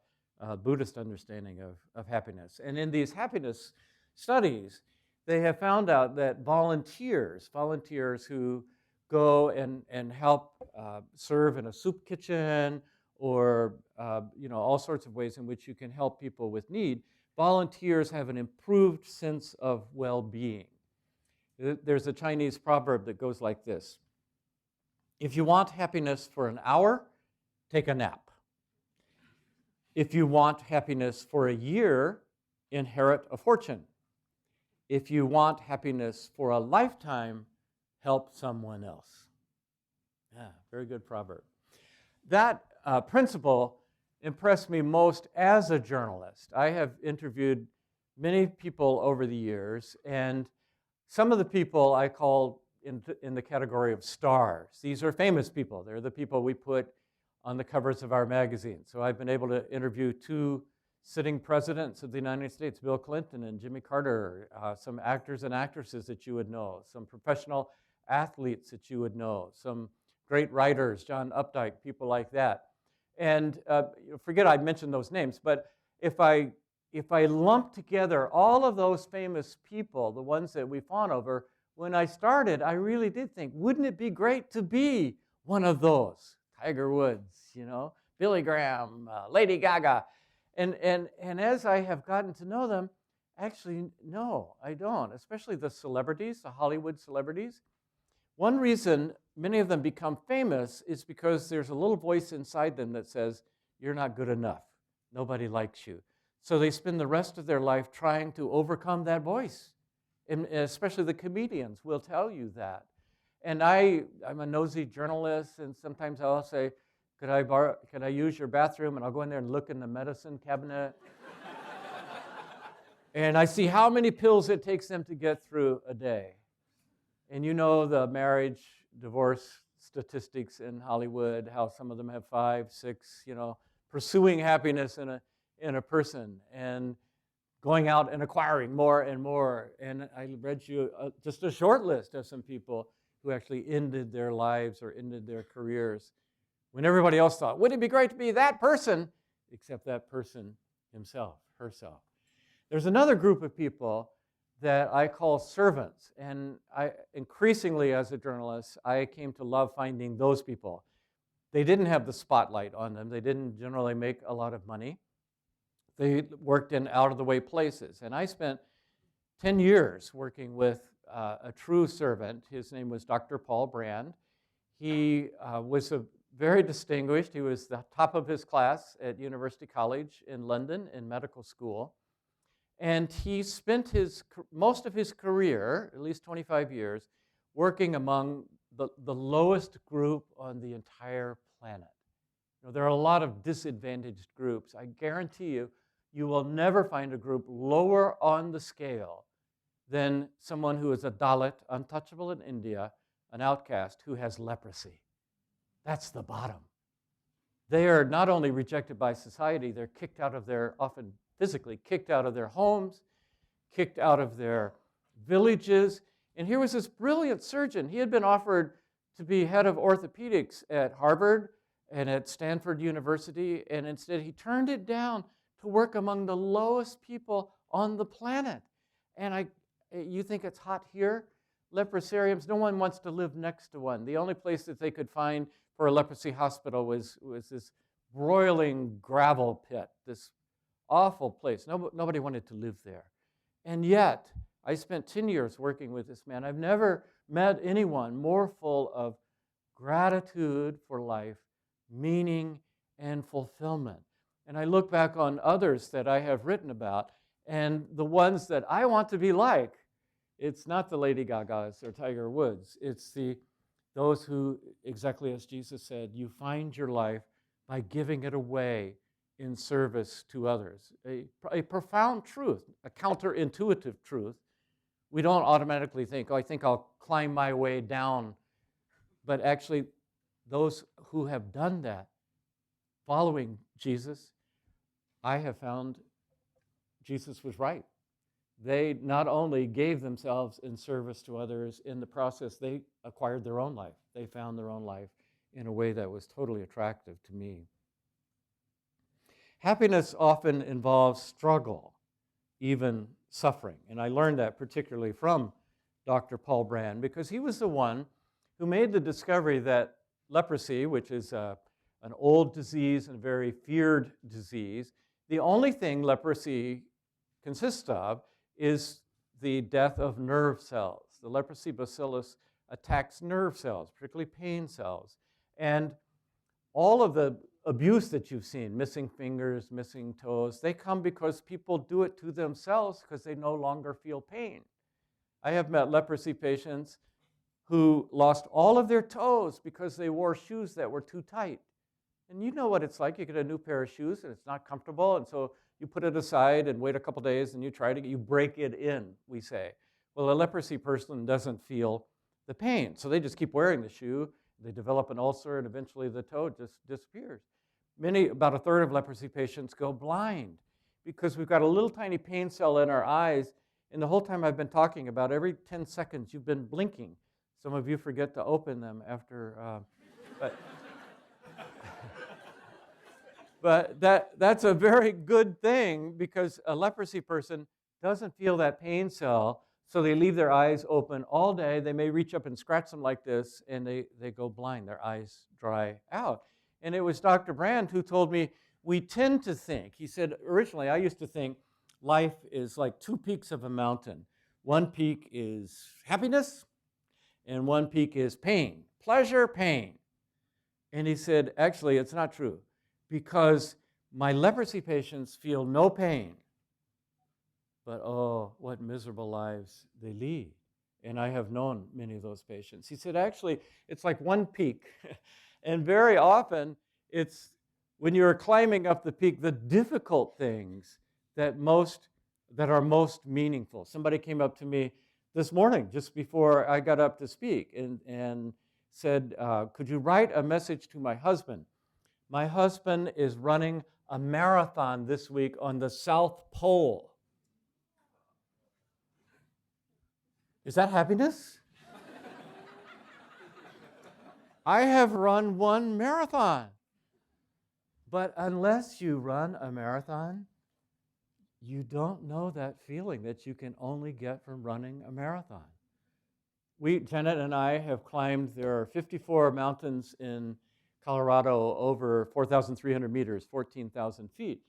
Buddhist understanding of happiness. And in these happiness studies, they have found out that volunteers who go and help serve in a soup kitchen, or all sorts of ways in which you can help people with need, volunteers have an improved sense of well-being. There's a Chinese proverb that goes like this: if you want happiness for an hour, take a nap. If you want happiness for a year, inherit a fortune. If you want happiness for a lifetime, help someone else. Yeah, very good proverb. That principle impressed me most as a journalist. I have interviewed many people over the years, and some of the people I call in the category of stars. These are famous people. They're the people we put on the covers of our magazines. So I've been able to interview 2 sitting presidents of the United States, Bill Clinton and Jimmy Carter, some actors and actresses that you would know, some professional athletes that you would know, some great writers, John Updike, people like that. And forget I mentioned those names, but if I lump together all of those famous people, the ones that we fawn over, when I started, I really did think, wouldn't it be great to be one of those? Tiger Woods, Billy Graham, Lady Gaga. And as I have gotten to know them, actually, no, I don't, especially the celebrities, the Hollywood celebrities. One reason many of them become famous is because there's a little voice inside them that says, you're not good enough. Nobody likes you. So they spend the rest of their life trying to overcome that voice. And especially the comedians will tell you that. And I'm a nosy journalist, and sometimes I'll say, could I use your bathroom? And I'll go in there and look in the medicine cabinet. And I see how many pills it takes them to get through a day. And you know the marriage, divorce statistics in Hollywood, how some of them have 5, 6, pursuing happiness in a person and going out and acquiring more and more. And I read you just a short list of some people who actually ended their lives or ended their careers when everybody else thought, wouldn't it be great to be that person, except that person himself, herself. There's another group of people that I call servants, and increasingly as a journalist, I came to love finding those people. They didn't have the spotlight on them. They didn't generally make a lot of money. They worked in out-of-the-way places, and I spent 10 years working with a true servant. His name was Dr. Paul Brand. He was very distinguished. He was the top of his class at University College in London in medical school. And he spent most of his career, at least 25 years, working among the lowest group on the entire planet. There are a lot of disadvantaged groups. I guarantee you, you will never find a group lower on the scale than someone who is a Dalit, untouchable in India, an outcast who has leprosy. That's the bottom. They are not only rejected by society, they're kicked out of often physically kicked out of their homes, kicked out of their villages. And here was this brilliant surgeon. He had been offered to be head of orthopedics at Harvard and at Stanford University, and instead he turned it down to work among the lowest people on the planet. And you think it's hot here? Leprosariums, no one wants to live next to one. The only place that they could find for a leprosy hospital was this broiling gravel pit, this awful place. Nobody wanted to live there. And yet, I spent 10 years working with this man. I've never met anyone more full of gratitude for life, meaning, and fulfillment. And I look back on others that I have written about, and the ones that I want to be like, it's not the Lady Gagas or Tiger Woods. It's those who, exactly as Jesus said, you find your life by giving it away in service to others. A profound truth, a counterintuitive truth. We don't automatically think, I think I'll climb my way down. But actually, those who have done that, following Jesus, I have found Jesus was right. They not only gave themselves in service to others, in the process, they acquired their own life. They found their own life in a way that was totally attractive to me. Happiness often involves struggle, even suffering. And I learned that particularly from Dr. Paul Brand, because he was the one who made the discovery that leprosy, which is an old disease and a very feared disease, the only thing leprosy consists of is the death of nerve cells. The leprosy bacillus attacks nerve cells, particularly pain cells. And all of the abuse that you've seen, missing fingers, missing toes, they come because people do it to themselves because they no longer feel pain. I have met leprosy patients who lost all of their toes because they wore shoes that were too tight. And you know what it's like. You get a new pair of shoes and it's not comfortable, and so you put it aside and wait a couple days and you try to you break it in, we say. Well, a leprosy person doesn't feel the pain, so they just keep wearing the shoe. They develop an ulcer, and eventually the toe just disappears. About a third of leprosy patients go blind because we've got a little tiny pain cell in our eyes, and the whole time I've been talking about, every 10 seconds you've been blinking. Some of you forget to open them after, but that's a very good thing because a leprosy person doesn't feel that pain cell, so they leave their eyes open all day. They may reach up and scratch them like this, and they go blind. Their eyes dry out. And it was Dr. Brand who told me, we tend to think, he said, originally I used to think life is like two peaks of a mountain. One peak is happiness, and one peak is pain. Pleasure, pain. And he said, actually, it's not true, because My leprosy patients feel no pain, but oh, what miserable lives they lead. And I have known many of those patients. He said, actually, it's like one peak. And very often, it's when you're climbing up the peak, the difficult things that are most meaningful. Somebody came up to me this morning, just before I got up to speak, and said, could you write a message to my husband? My husband is running a marathon this week on the South Pole. Is that happiness? I have run one marathon. But unless you run a marathon, you don't know that feeling that you can only get from running a marathon. Janet and I have climbed, there are 54 mountains in Colorado over 4,300 meters, 14,000 feet.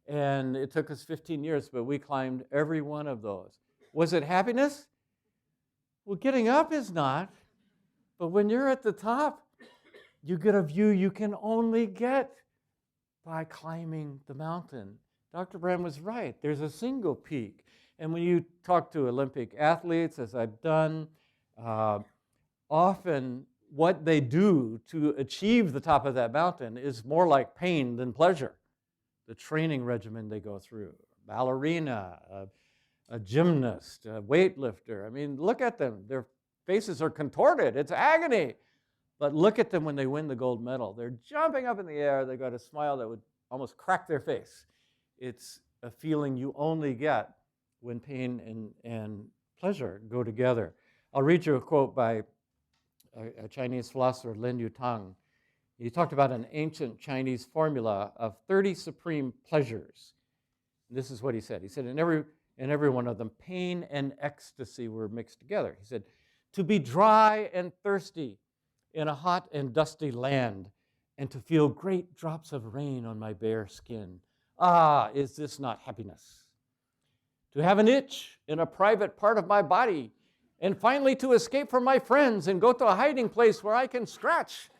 And it took us 15 years, but we climbed every one of those. Was it happiness? Well, getting up is not. But when you're at the top, you get a view you can only get by climbing the mountain. Dr. Brand was right. There's a single peak. And when you talk to Olympic athletes, as I've done, often what they do to achieve the top of that mountain is more like pain than pleasure. The training regimen they go through, ballerina, a gymnast, a weightlifter. I mean, look at them. Their faces are contorted. It's agony. But look at them when they win the gold medal. They're jumping up in the air. They've got a smile that would almost crack their face. It's a feeling you only get when pain and pleasure go together. I'll read you a quote by a Chinese philosopher, Lin Yutang. He talked about an ancient Chinese formula of 30 supreme pleasures. And this is what he said. He said, in every one of them, pain and ecstasy were mixed together. He said, to be dry and thirsty in a hot and dusty land, and to feel great drops of rain on my bare skin. Ah, is this not happiness? To have an itch in a private part of my body, and finally to escape from my friends and go to a hiding place where I can scratch.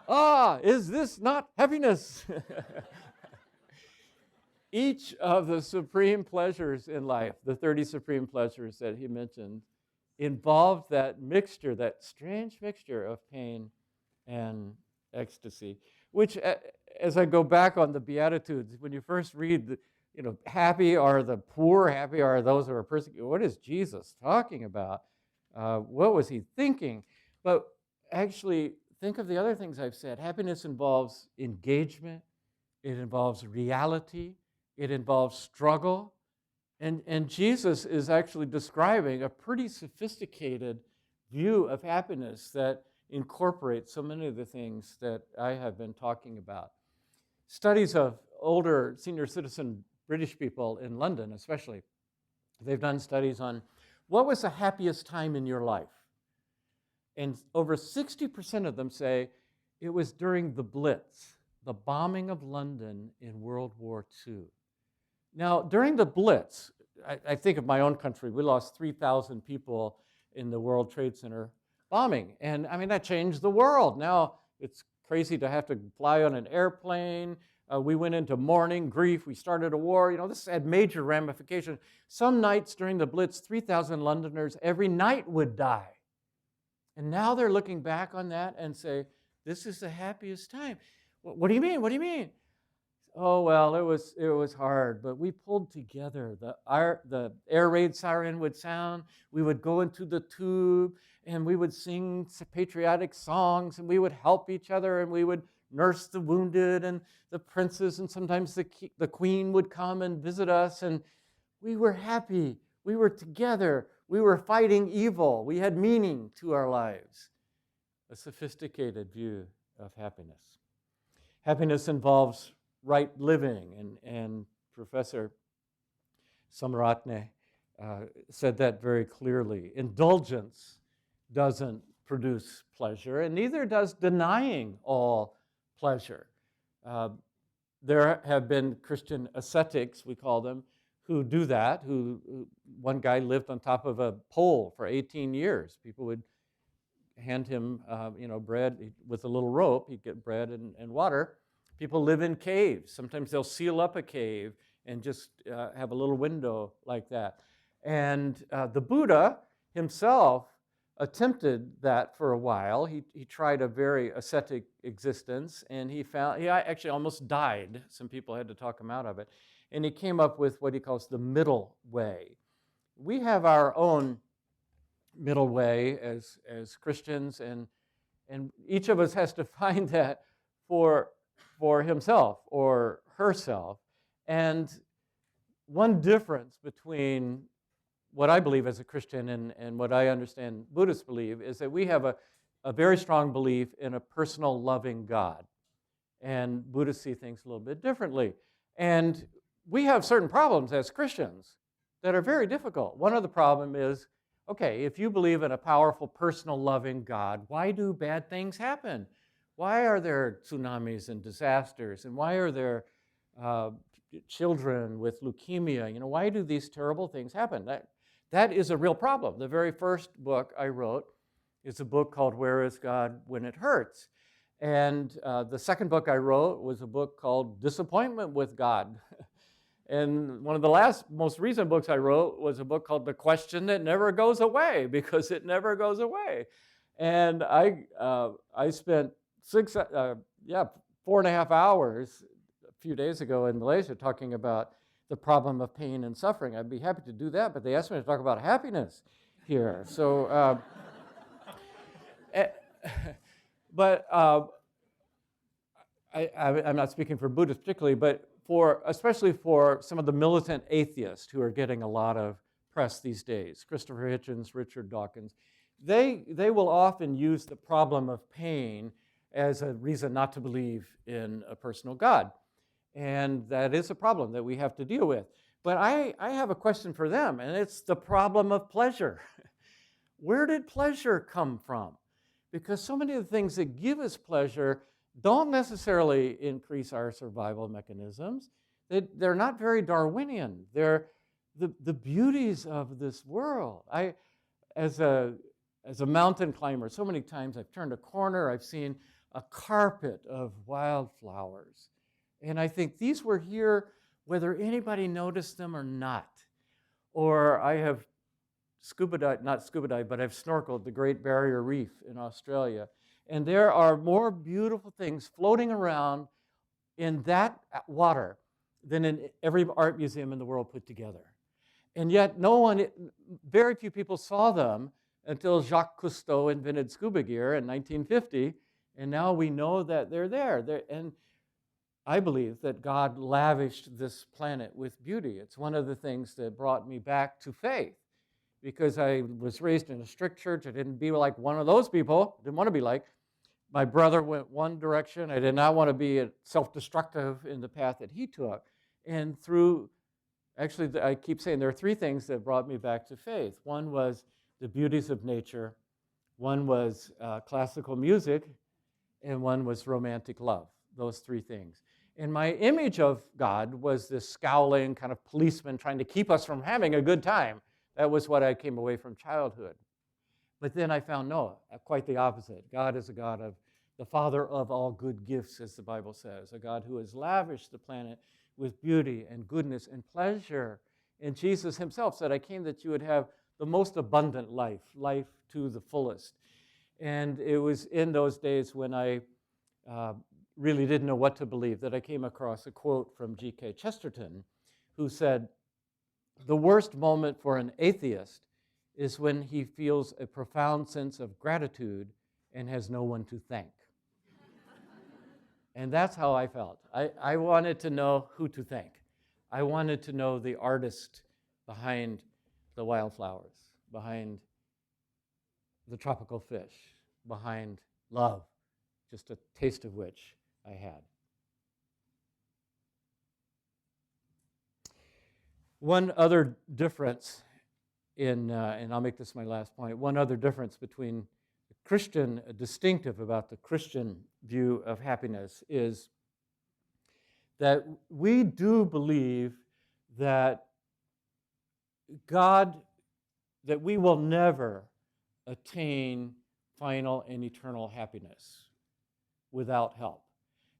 Ah, is this not happiness? Each of the supreme pleasures in life, the 30 supreme pleasures that he mentioned, involved that mixture, that strange mixture of pain and ecstasy, which, as I go back on the Beatitudes, when you first read, happy are the poor, happy are those who are persecuted. What is Jesus talking about? What was he thinking? But actually, think of the other things I've said. Happiness involves engagement. It involves reality. It involves struggle. And Jesus is actually describing a pretty sophisticated view of happiness that incorporates so many of the things that I have been talking about. Studies of older senior citizen British people in London especially, they've done studies on what was the happiest time in your life. And over 60% of them say it was during the Blitz, the bombing of London in World War II. Now, during the Blitz, I think of my own country, we lost 3,000 people in the World Trade Center bombing. And I mean, that changed the world. Now, it's crazy to have to fly on an airplane. We went into mourning, grief. We started a war. This had major ramifications. Some nights during the Blitz, 3,000 Londoners every night would die. And now they're looking back on that and say, this is the happiest time. What do you mean? What do you mean? Oh, well, it was hard, but we pulled together. The air raid siren would sound. We would go into the tube, and we would sing patriotic songs, and we would help each other, and we would nurse the wounded, and the princes, and sometimes the queen would come and visit us, and we were happy. We were together. We were fighting evil. We had meaning to our lives. A sophisticated view of happiness. Happiness involves right living, and Professor Samratne said that very clearly. Indulgence doesn't produce pleasure, and neither does denying all pleasure. There have been Christian ascetics, we call them, who do that. One guy lived on top of a pole for 18 years. People would hand him, bread with a little rope. He'd get bread and water. People live in caves. Sometimes they'll seal up a cave and just have a little window like that. And the Buddha himself attempted that for a while. He tried a very ascetic existence, and he actually almost died. Some people had to talk him out of it. And he came up with what he calls the middle way. We have our own middle way as Christians, and each of us has to find that for himself or herself. And one difference between what I believe as a Christian and what I understand Buddhists believe is that we have a very strong belief in a personal, loving God. And Buddhists see things a little bit differently. And we have certain problems as Christians that are very difficult. One of the problems is, okay, if you believe in a powerful, personal, loving God, why do bad things happen? Why are there tsunamis and disasters? And why are there children with leukemia? You know, why do these terrible things happen? That is a real problem. The very first book I wrote is a book called Where is God When It Hurts? And the second book I wrote was a book called Disappointment with God. And one of the most recent books I wrote was a book called The Question That Never Goes Away, because it never goes away. And I spent 4.5 hours a few days ago in Malaysia talking about the problem of pain and suffering. I'd be happy to do that, but they asked me to talk about happiness here. So, I'm not speaking for Buddhists particularly, but especially for some of the militant atheists who are getting a lot of press these days, Christopher Hitchens, Richard Dawkins, they will often use the problem of pain as a reason not to believe in a personal God. And that is a problem that we have to deal with. But I have a question for them, and it's the problem of pleasure. Where did pleasure come from? Because so many of the things that give us pleasure don't necessarily increase our survival mechanisms. They're not very Darwinian. They're the beauties of this world. As a mountain climber, so many times I've turned a corner, I've seen a carpet of wildflowers. And I think these were here whether anybody noticed them or not. Or I have not scuba dived, but I've snorkeled the Great Barrier Reef in Australia. And there are more beautiful things floating around in that water than in every art museum in the world put together. And yet very few people saw them until Jacques Cousteau invented scuba gear in 1950. And now we know that they're there. And I believe that God lavished this planet with beauty. It's one of the things that brought me back to faith, because I was raised in a strict church. I didn't be like one of those people. Didn't want to be like. My brother went one direction. I did not want to be self-destructive in the path that he took. And actually, I keep saying there are three things that brought me back to faith. One was the beauties of nature. One was classical music. And one was romantic love. Those three things. And my image of God was this scowling kind of policeman trying to keep us from having a good time. That was what I came away from childhood. But then I found, no, quite the opposite. God is a God of the Father of all good gifts, as the Bible says, a God who has lavished the planet with beauty and goodness and pleasure. And Jesus himself said, I came that you would have the most abundant life to the fullest. And it was in those days when I really didn't know what to believe that I came across a quote from G.K. Chesterton, who said, the worst moment for an atheist is when he feels a profound sense of gratitude and has no one to thank. And that's how I felt. I wanted to know who to thank. I wanted to know the artist behind the wildflowers, behind the tropical fish, behind love, just a taste of which I had. One other difference and I'll make this my last point, one other difference between the Christian, distinctive about the Christian view of happiness is that we do believe that that we will never attain final and eternal happiness without help.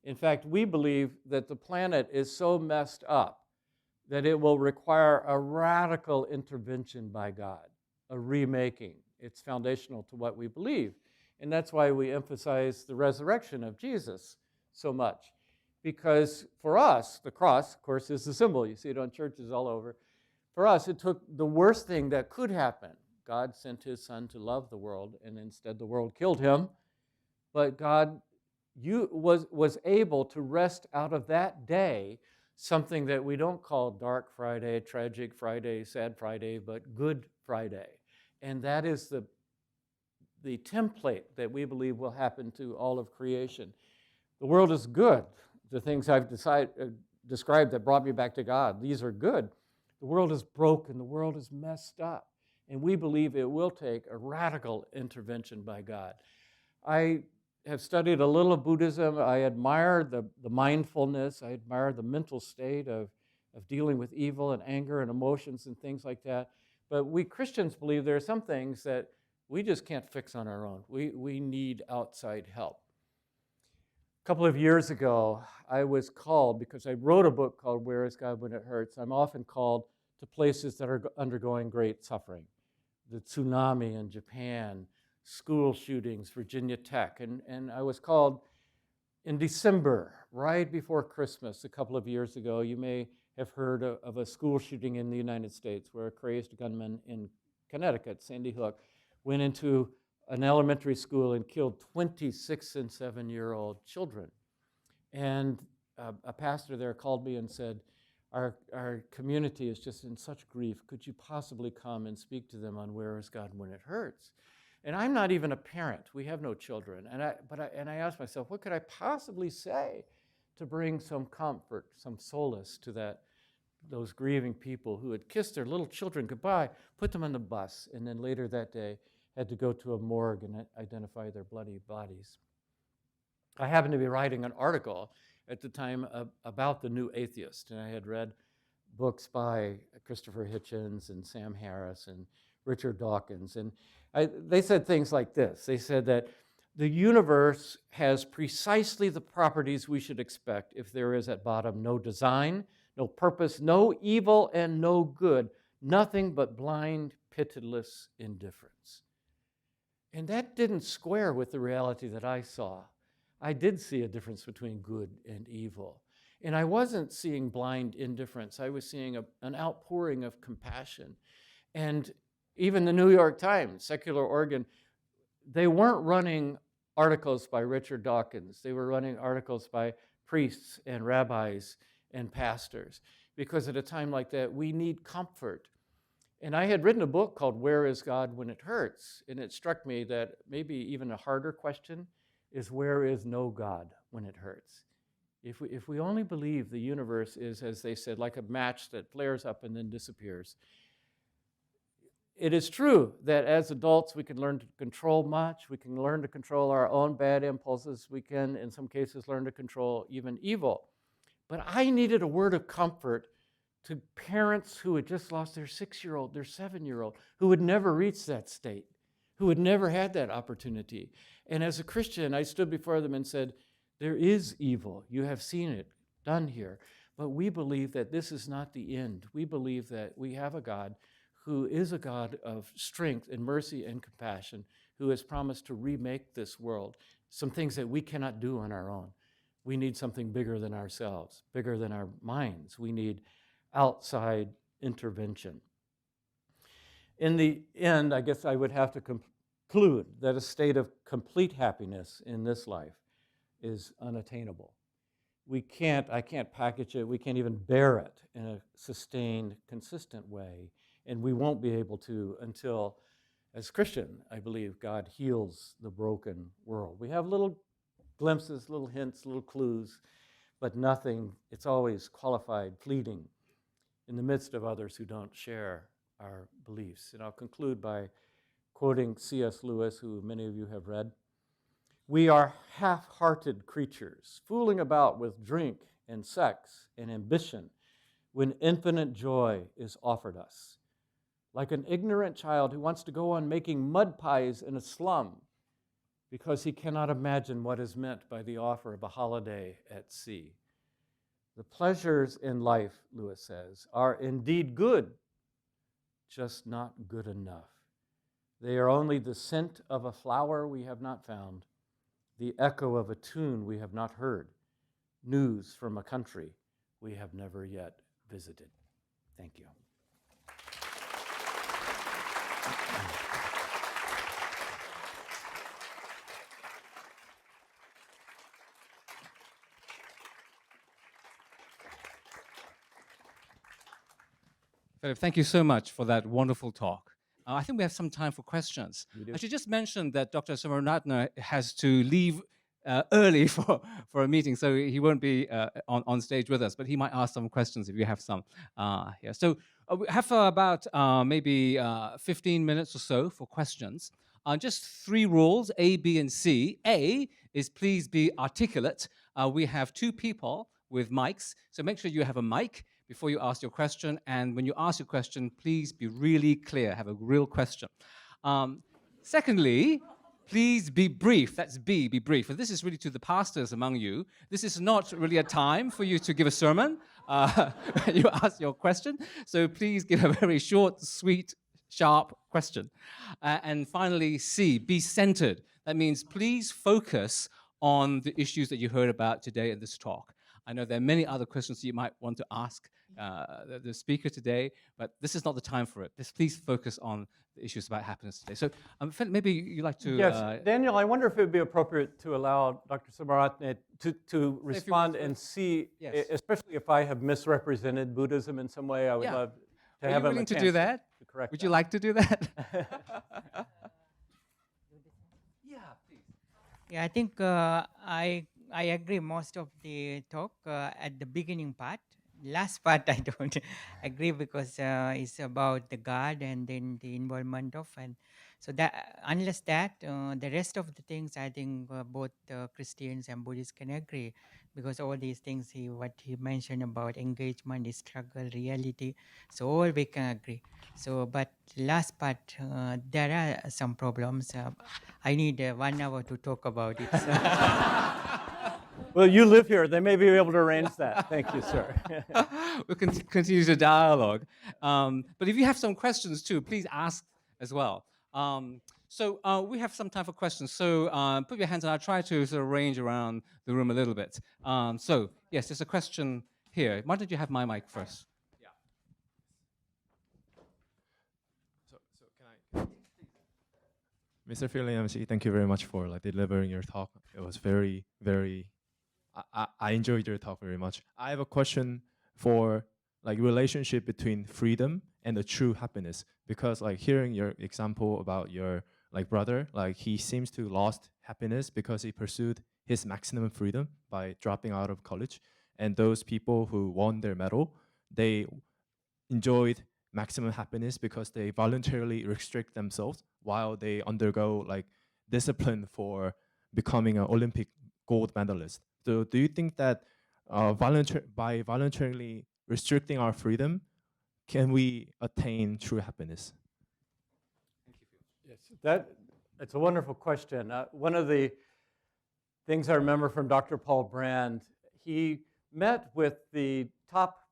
In fact, we believe that the planet is so messed up that it will require a radical intervention by God, a remaking. It's foundational to what we believe. And that's why we emphasize the resurrection of Jesus so much. Because for us, the cross, of course, is the symbol. You see it on churches all over. For us, it took the worst thing that could happen. God sent his son to love the world, and instead the world killed him. But God was able to wrest out of that day something that we don't call Dark Friday, Tragic Friday, Sad Friday, but Good Friday. And that is the template that we believe will happen to all of creation. The world is good. The things I've described that brought me back to God, these are good. The world is broken. The world is messed up. And we believe it will take a radical intervention by God. I have studied a little of Buddhism. I admire the mindfulness. I admire the mental state of dealing with evil and anger and emotions and things like that. But we Christians believe there are some things that we just can't fix on our own. We need outside help. A couple of years ago, I was called, because I wrote a book called Where is God When It Hurts? I'm often called to places that are undergoing great suffering. The tsunami in Japan, school shootings, Virginia Tech. And I was called in December, right before Christmas, a couple of years ago. You may have heard of a school shooting in the United States where a crazed gunman in Connecticut, Sandy Hook, went into an elementary school and killed 26 and 7-year-old children. And a pastor there called me and said, our community is just in such grief. Could you possibly come and speak to them on Where is God When It Hurts? And I'm not even a parent. We have no children. And I asked myself, what could I possibly say to bring some comfort, some solace to those grieving people who had kissed their little children goodbye, put them on the bus, and then later that day had to go to a morgue and identify their bloody bodies. I happened to be writing an article at the time about the New Atheist, and I had read books by Christopher Hitchens and Sam Harris and Richard Dawkins, and they said things like this. They said that the universe has precisely the properties we should expect if there is at bottom no design, no purpose, no evil, and no good, nothing but blind, pitiless indifference. And that didn't square with the reality that I saw. I did see a difference between good and evil. And I wasn't seeing blind indifference. I was seeing an outpouring of compassion. And even the New York Times, secular organ, they weren't running articles by Richard Dawkins. They were running articles by priests and rabbis and pastors. Because at a time like that, we need comfort. And I had written a book called Where is God When It Hurts? And it struck me that maybe even a harder question is, where is no God when it hurts? If we only believe the universe is, as they said, like a match that flares up and then disappears. It is true that as adults we can learn to control much. We can learn to control our own bad impulses. We can, in some cases, learn to control even evil. But I needed a word of comfort to parents who had just lost their 6-year-old, their 7-year-old, who would never reach that state, who had never had that opportunity. And as a Christian, I stood before them and said, there is evil. You have seen it done here. But we believe that this is not the end. We believe that we have a God who is a God of strength and mercy and compassion, who has promised to remake this world, some things that we cannot do on our own. We need something bigger than ourselves, bigger than our minds. We need outside intervention. In the end, I guess I would have to conclude that a state of complete happiness in this life is unattainable. I can't package it, we can't even bear it in a sustained, consistent way, and we won't be able to until, as Christian, I believe God heals the broken world. We have little glimpses, little hints, little clues, but nothing, it's always qualified, fleeting, in the midst of others who don't share our beliefs. And I'll conclude by quoting C.S. Lewis, who many of you have read. We are half-hearted creatures, fooling about with drink and sex and ambition when infinite joy is offered us. Like an ignorant child who wants to go on making mud pies in a slum because he cannot imagine what is meant by the offer of a holiday at sea. The pleasures in life, Lewis says, are indeed good, just not good enough. They are only the scent of a flower we have not found, the echo of a tune we have not heard, news from a country we have never yet visited. Thank you. Philip, thank you so much for that wonderful talk. I think we have some time for questions. I should just mention that Dr. Samaratna has to leave early for a meeting, so he won't be on stage with us, but he might ask some questions if you have some here. So we have about maybe 15 minutes or so for questions. Just 3 rules, A, B, and C. A is please be articulate. We have 2 people with mics, so make sure you have a mic before you ask your question. And when you ask your question, please be really clear, have a real question. Secondly, please be brief. That's B, be brief. And this is really to the pastors among you. This is not really a time for you to give a sermon. You ask your question. So please give a very short, sweet, sharp question. And finally, C, be centered. That means please focus on the issues that you heard about today in this talk. I know there are many other questions you might want to ask the speaker today, but this is not the time for it. Please focus on the issues about happiness today. So maybe you'd like to... Yes, Daniel, I wonder if it would be appropriate to allow Dr. Samaratne to respond and see, yes, especially if I have misrepresented Buddhism in some way, I would love to have him willing to do that? to correct Would you like to do that? Yeah, please. Yeah, I think I agree most of the talk at the beginning part. Last part I don't agree because it's about the God and then the involvement of, and so that unless that the rest of the things I think both Christians and Buddhists can agree, because all these things what he mentioned about engagement, struggle, reality, so all we can agree. So but last part there are some problems. I need 1 hour to talk about it. Well, you live here. They may be able to arrange that. Thank you, sir. We'll continue the dialogue. But if you have some questions too, please ask as well. So we have some time for questions. So put your hands and I'll try to sort of range around the room a little bit. So yes, there's a question here. Why don't you have my mic first? Yeah. So can I? Mr. Phil and Yancey, thank you very much for delivering your talk. It was very, very. I enjoyed your talk very much. I have a question for relationship between freedom and the true happiness, because hearing your example about your brother, he seems to lost happiness because he pursued his maximum freedom by dropping out of college, and those people who won their medal, they enjoyed maximum happiness because they voluntarily restrict themselves while they undergo discipline for becoming an Olympic gold medalist. So do you think that by voluntarily restricting our freedom, can we attain true happiness? Yes, that's a wonderful question. One of the things I remember from Dr. Paul Brand, he met with the top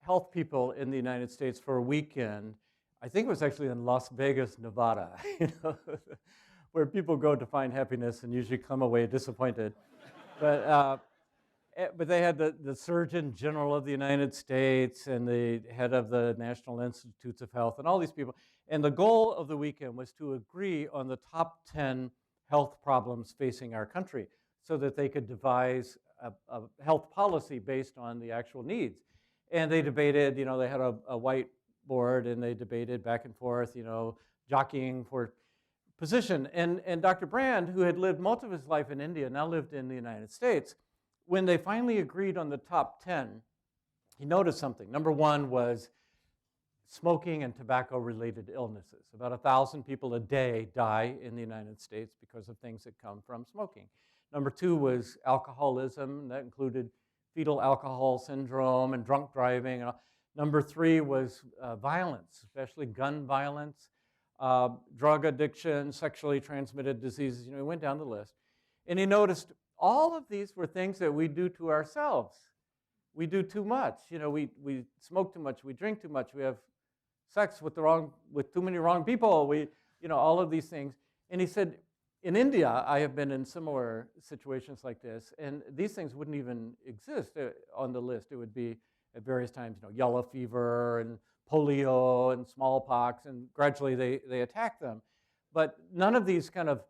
health people in the United States for a weekend. I think it was actually in Las Vegas, Nevada, where people go to find happiness and usually come away disappointed. But they had the Surgeon General of the United States and the head of the National Institutes of Health and all these people. And the goal of the weekend was to agree on the top 10 health problems facing our country so that they could devise a health policy based on the actual needs. And they debated, they had a whiteboard and they debated back and forth, jockeying for position. And Dr. Brand, who had lived most of his life in India, now lived in the United States, when they finally agreed on the top 10, he noticed something. Number 1 was smoking and tobacco-related illnesses. About 1,000 people a day die in the United States because of things that come from smoking. Number 2 was alcoholism. That included fetal alcohol syndrome and drunk driving. Number 3 was violence, especially gun violence. drug addiction, sexually transmitted diseases. He went down the list. And he noticed all of these were things that we do to ourselves. We do too much. We smoke too much, we drink too much, we have sex with too many wrong people, all of these things. And he said, in India, I have been in similar situations like this, and these things wouldn't even exist on the list. It would be at various times, yellow fever and polio and smallpox, and gradually they attack them. But none of these kind of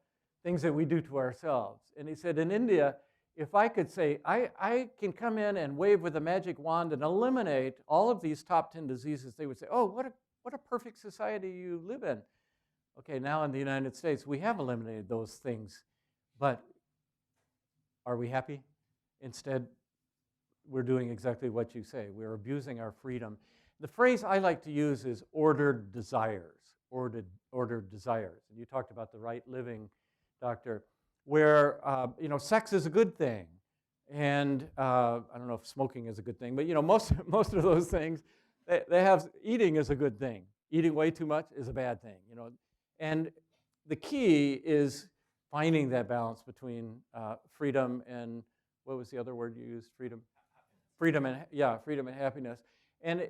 things that we do to ourselves. And he said, in India, if I could say, I can come in and wave with a magic wand and eliminate all of these top 10 diseases, they would say, oh, what a perfect society you live in. Okay, now in the United States, we have eliminated those things, but are we happy? Instead, we're doing exactly what you say. We're abusing our freedom. The phrase I like to use is ordered desires, ordered desires. And you talked about the right living, Doctor, where sex is a good thing, and I don't know if smoking is a good thing, but most of those things, they have eating is a good thing. Eating way too much is a bad thing, And the key is finding that balance between freedom and, what was the other word you used? Freedom. Freedom and happiness. And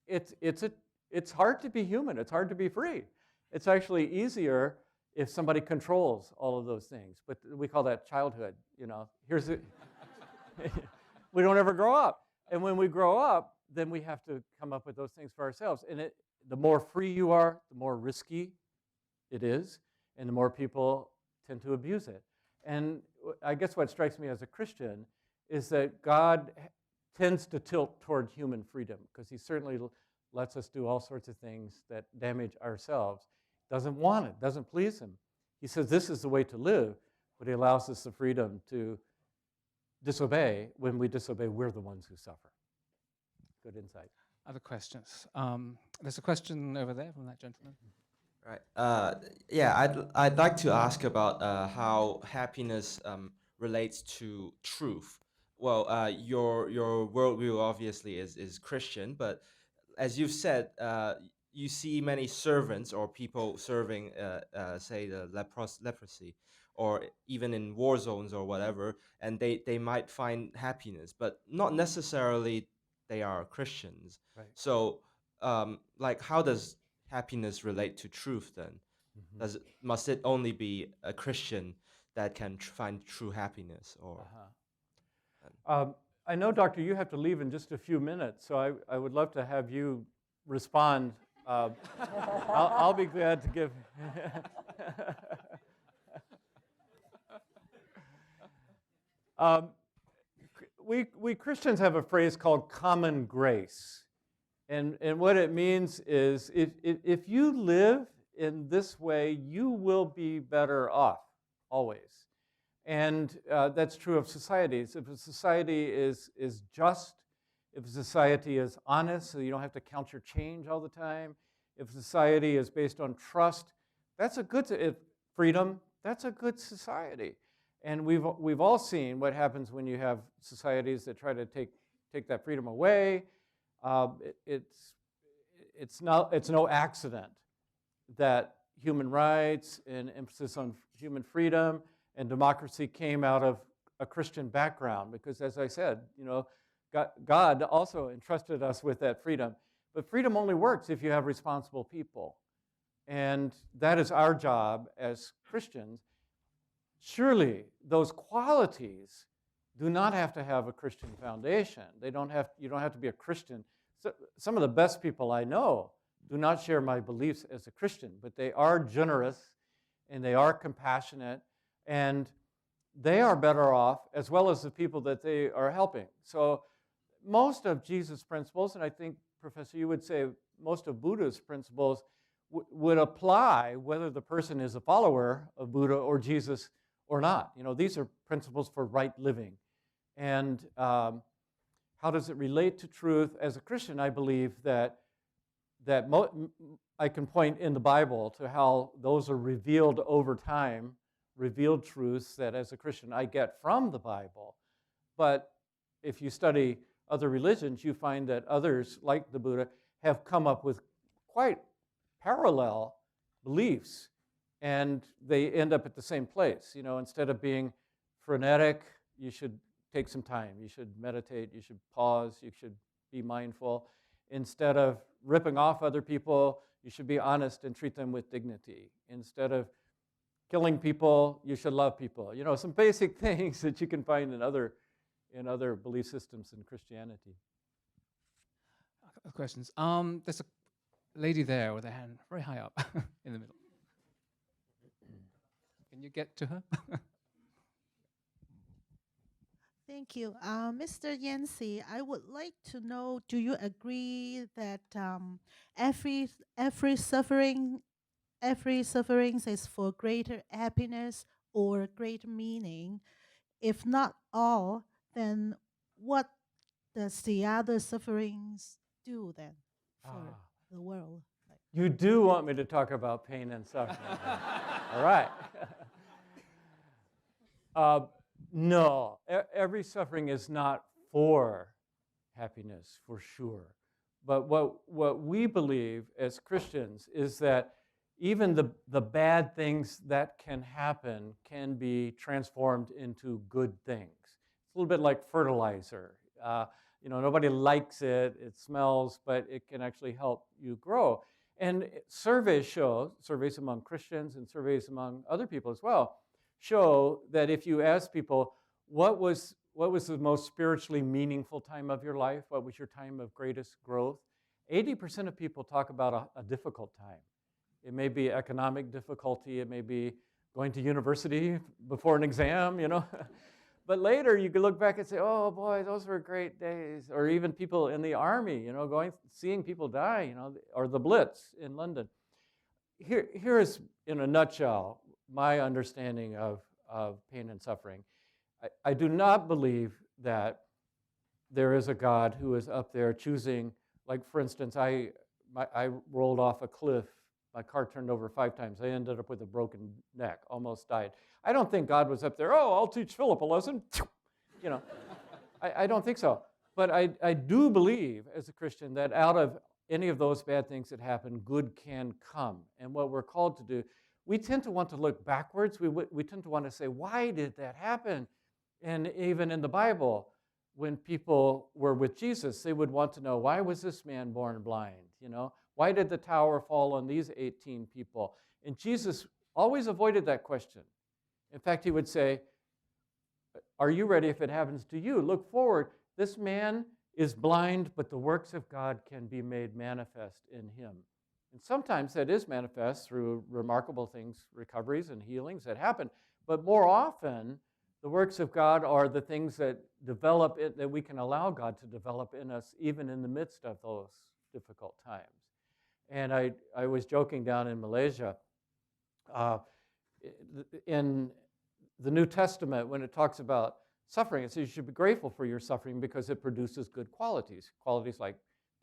it's hard to be human. It's hard to be free. It's actually easier if somebody controls all of those things. But we call that childhood. We don't ever grow up. And when we grow up, then we have to come up with those things for ourselves. And the more free you are, the more risky it is, and the more people tend to abuse it. And I guess what strikes me as a Christian is that God tends to tilt toward human freedom, because he certainly lets us do all sorts of things that damage ourselves. Doesn't want it, doesn't please him. He says this is the way to live, but he allows us the freedom to disobey. When we disobey, we're the ones who suffer. Good insight. Other questions? There's a question over there from that gentleman. Right. I'd like to ask about how happiness relates to truth. Well, your worldview obviously is Christian, but as you've said, you see many servants or people serving, say, the leprosy, or even in war zones or whatever, and they might find happiness, but not necessarily they are Christians. Right. So, how does happiness relate to truth then? Mm-hmm. Must it only be a Christian that can find true happiness? Or I know, Doctor, you have to leave in just a few minutes, so I would love to have you respond. I'll be glad to give. We Christians have a phrase called common grace. And what it means is if you live in this way, you will be better off, always. And that's true of societies. If a society is just, if a society is honest, so you don't have to count your change all the time, if society is based on trust, that's a good, freedom, that's a good society. And we've all seen what happens when you have societies that try to take that freedom away. It's no accident that human rights and emphasis on human freedom and democracy came out of a Christian background, because, as I said, God also entrusted us with that freedom. But freedom only works if you have responsible people, and that is our job as Christians. Surely those qualities do not have to have a Christian foundation. You don't have to be a Christian. So, some of the best people I know do not share my beliefs as a Christian, but they are generous and they are compassionate, and they are better off, as well as the people that they are helping. So most of Jesus' principles, and I think, Professor, you would say most of Buddha's principles would apply whether the person is a follower of Buddha or Jesus or not. These are principles for right living. And how does it relate to truth? As a Christian, I believe that I can point in the Bible to how those are revealed over time, revealed truths that as a Christian I get from the Bible. But if you study other religions, you find that others, like the Buddha, have come up with quite parallel beliefs, and they end up at the same place. You know, instead of being frenetic, you should take some time. You should meditate. You should pause. You should be mindful. Instead of ripping off other people, you should be honest and treat them with dignity. Instead of killing people, you should love people. You know, some basic things that you can find in other belief systems in Christianity. Questions. There's a lady there with a hand very high up in the middle. Can you get to her? Thank you. Mr. Yancey, I would like to know, do you agree that every suffering is for greater happiness or greater meaning? If not all, then what does the other sufferings do then for the world? You do want me to talk about pain and suffering. All right. No, every suffering is not for happiness, for sure. But what we believe as Christians is that even the bad things that can happen can be transformed into good things. It's a little bit like fertilizer. You know, nobody likes it, it smells, but it can actually help you grow. And surveys among Christians and surveys among other people as well, show that if you ask people, what was the most spiritually meaningful time of your life? What was your time of greatest growth? 80% of people talk about a difficult time. It may be economic difficulty. It may be going to university before an exam, you know. But later you can look back and say, oh boy, those were great days. Or even people in the army, you know, seeing people die, you know, or the Blitz in London. Here is, in a nutshell, my understanding of pain and suffering. I do not believe that there is a God who is up there choosing, like for instance, I rolled off a cliff. My car turned over 5 times. I ended up with a broken neck, almost died. I don't think God was up there, oh, I'll teach Philip a lesson. You know, I don't think so. But I do believe as a Christian that out of any of those bad things that happen, good can come. And what we're called to do, we tend to want to look backwards. We tend to want to say, why did that happen? And even in the Bible, when people were with Jesus, they would want to know, why was this man born blind? You know, why did the tower fall on these 18 people? And Jesus always avoided that question. In fact, he would say, are you ready if it happens to you? Look forward. This man is blind, but the works of God can be made manifest in him. And sometimes that is manifest through remarkable things, recoveries and healings that happen. But more often, the works of God are the things that develop it, that we can allow God to develop in us, even in the midst of those difficult times. And I was joking down in Malaysia. In the New Testament, when it talks about suffering, it says you should be grateful for your suffering because it produces good qualities. Qualities like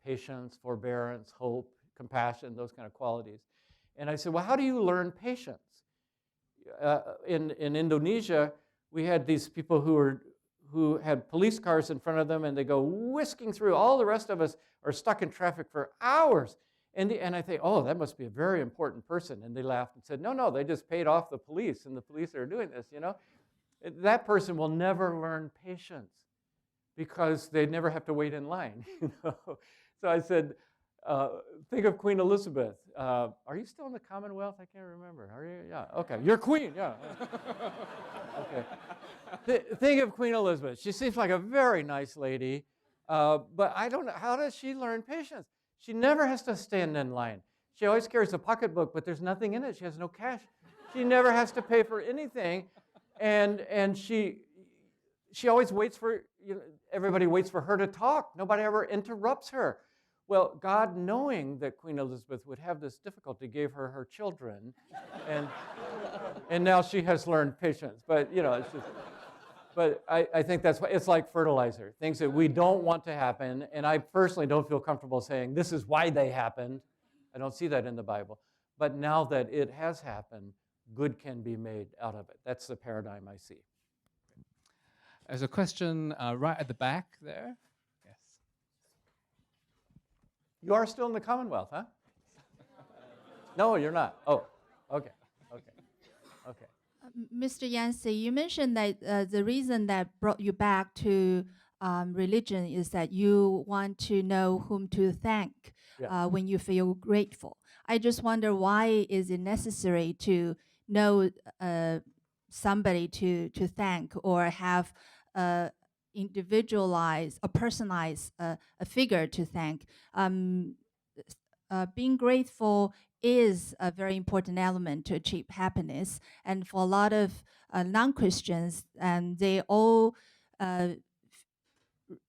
patience, forbearance, hope, compassion, those kind of qualities. And I said, well, how do you learn patience? In Indonesia, we had these people who had police cars in front of them, and they go whisking through. All the rest of us are stuck in traffic for hours. And I think, oh, that must be a very important person. And they laughed and said, no, they just paid off the police, and the police are doing this, you know. That person will never learn patience because they'd never have to wait in line, you know. So I said, think of Queen Elizabeth. Are you still in the Commonwealth? I can't remember. Are you? Yeah, okay. You're queen, yeah. Okay. Think of Queen Elizabeth. She seems like a very nice lady, but I don't know, how does she learn patience? She never has to stand in line. She always carries a pocketbook, but there's nothing in it. She has no cash. She never has to pay for anything, and she always waits for, you know, everybody waits for her to talk. Nobody ever interrupts her. Well, God, knowing that Queen Elizabeth would have this difficulty, gave her her children, and now she has learned patience. But you know, it's just. But I think that's why it's like fertilizer, things that we don't want to happen. And I personally don't feel comfortable saying this is why they happened. I don't see that in the Bible. But now that it has happened, good can be made out of it. That's the paradigm I see. There's a question right at the back there. Yes. You are still in the Commonwealth, huh? No, you're not. Oh. Okay, okay, okay. Mr. Yancey, you mentioned that the reason that brought you back to religion is that you want to know whom to thank Yeah. when you feel grateful. I just wonder, why is it necessary to know somebody to thank, or have individualized or personalized a figure to thank? Being grateful is a very important element to achieve happiness. And for a lot of non-Christians, and they all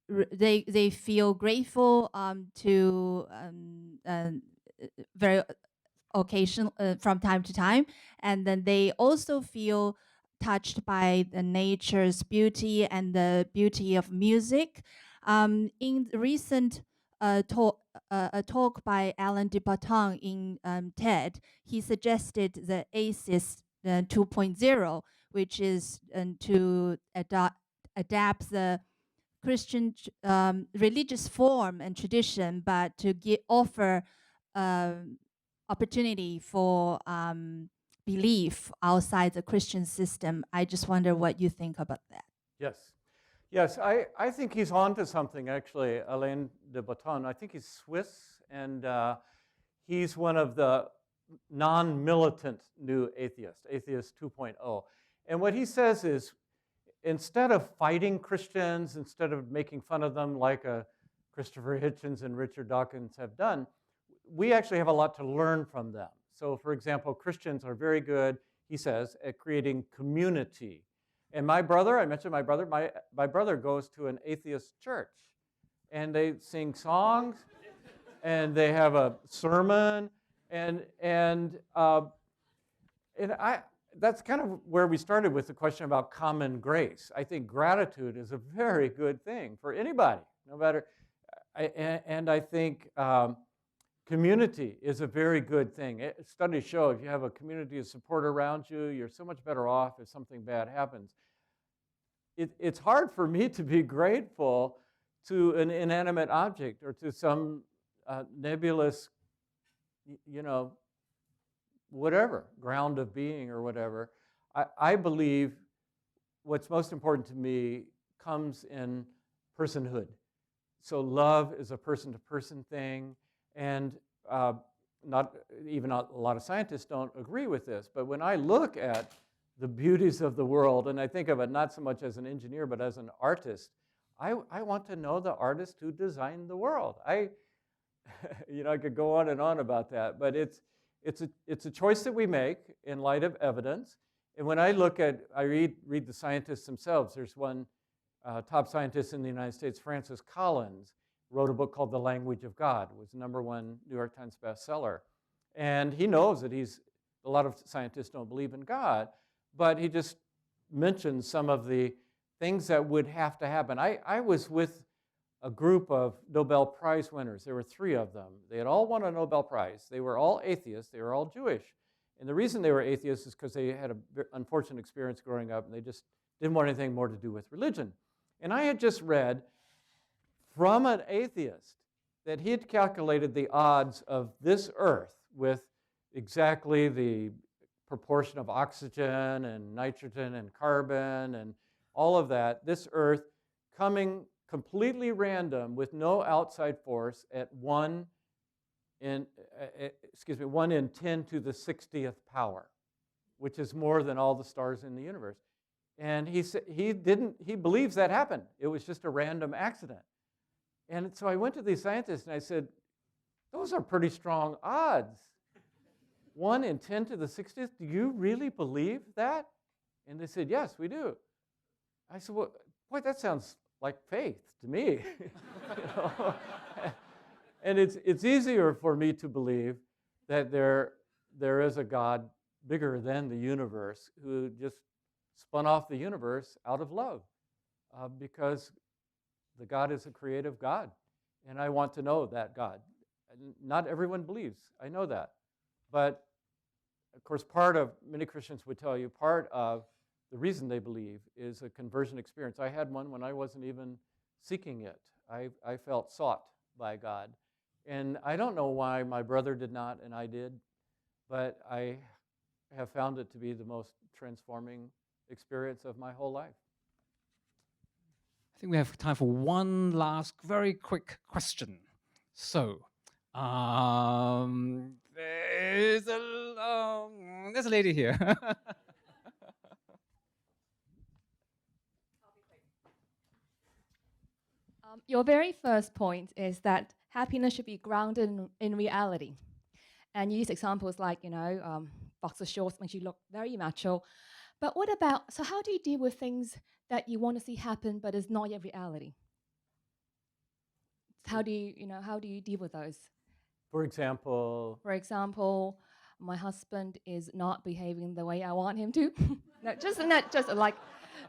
they feel grateful to very occasional from time to time, and then they also feel touched by the nature's beauty and the beauty of music. In the recent a talk by Alan de Botton in TED, he suggested the ACES 2.0, which is to adapt the Christian religious form and tradition, but to offer opportunity for belief outside the Christian system. I just wonder what you think about that. Yes. Yes, I think he's on to something, actually, Alain de Botton. I think he's Swiss, and he's one of the non-militant new atheists, Atheist 2.0. And what he says is, instead of fighting Christians, instead of making fun of them like Christopher Hitchens and Richard Dawkins have done, we actually have a lot to learn from them. So, for example, Christians are very good, he says, at creating community. And my brother, I mentioned my brother, my brother goes to an atheist church, and they sing songs, and they have a sermon, and that's kind of where we started with the question about common grace. I think gratitude is a very good thing for anybody, no matter, and I think community is a very good thing. Studies show if you have a community of support around you, you're so much better off if something bad happens. It's hard for me to be grateful to an inanimate object or to some nebulous, whatever, ground of being or whatever. I believe what's most important to me comes in personhood. So love is a person-to-person thing, and not a lot of scientists don't agree with this, but when I look at the beauties of the world, and I think of it not so much as an engineer, but as an artist, I want to know the artist who designed the world. I could go on and on about that, but it's a choice that we make in light of evidence. And when I read the scientists themselves. There's one top scientist in the United States, Francis Collins, wrote a book called The Language of God. It was the #1 New York Times bestseller. And he knows that a lot of scientists don't believe in God, but he just mentions some of the things that would have to happen. I was with a group of Nobel Prize winners. There were 3 of them. They had all won a Nobel Prize. They were all atheists. They were all Jewish. And the reason they were atheists is because they had an unfortunate experience growing up, and they just didn't want anything more to do with religion. And I had just read from an atheist that he had calculated the odds of this Earth with exactly the proportion of oxygen and nitrogen and carbon and all of that, this Earth coming completely random with no outside force at 1 in 10 to the 60th power, which is more than all the stars in the universe. And he believes that happened. It was just a random accident. And so I went to these scientists and I said, those are pretty strong odds. 1 in 10 to the 60th, do you really believe that? And they said, yes, we do. I said, well, boy, that sounds like faith to me. And it's easier for me to believe that there is a God bigger than the universe who just spun off the universe out of love, because the God is a creative God, and I want to know that God. Not everyone believes, I know that. But of course, many Christians would tell you, part of the reason they believe is a conversion experience. I had one when I wasn't even seeking it. I felt sought by God. And I don't know why my brother did not and I did, but have found it to be the most transforming experience of my whole life. I think we have time for one last very quick question. So, there's a lady here. Your very first point is that happiness should be grounded in reality. And you use examples like, boxer shorts makes you look very macho. But what about, so how do you deal with things that you want to see happen but is not yet reality? How do you deal with those? For example, For example, my husband is not behaving the way I want him to. Not just like,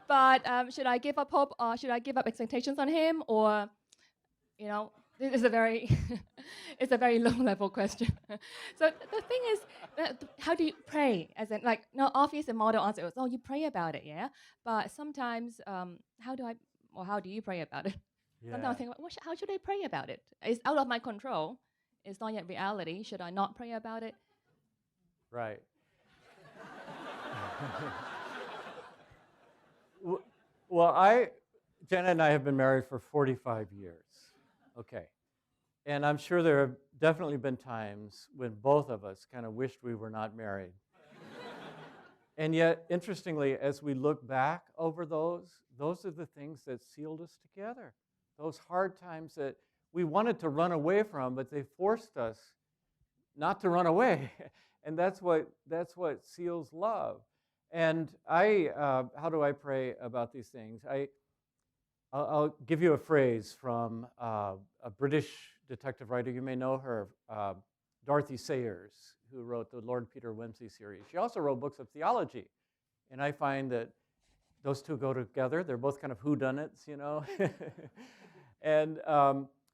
but should I give up hope or should I give up expectations on him? Or, this is a very, it's a very low-level question. So the thing is, how do you pray? As in, obvious and model answer is, oh, you pray about it, yeah? But sometimes, how do you pray about it? yeah. Sometimes I think, how should I pray about it? It's out of my control. It's not yet reality. Should I not pray about it? Right. Well, Jenna and I have been married for 45 years. Okay. And I'm sure there have definitely been times when both of us kind of wished we were not married. And yet, interestingly, as we look back over those are the things that sealed us together. Those hard times that we wanted to run away from, but they forced us not to run away. And that's what seals love. And how do I pray about these things? I'll give you a phrase from a British detective writer. You may know her, Dorothy Sayers, who wrote the Lord Peter Wimsey series. She also wrote books of theology. And I find that those two go together. They're both kind of whodunits, And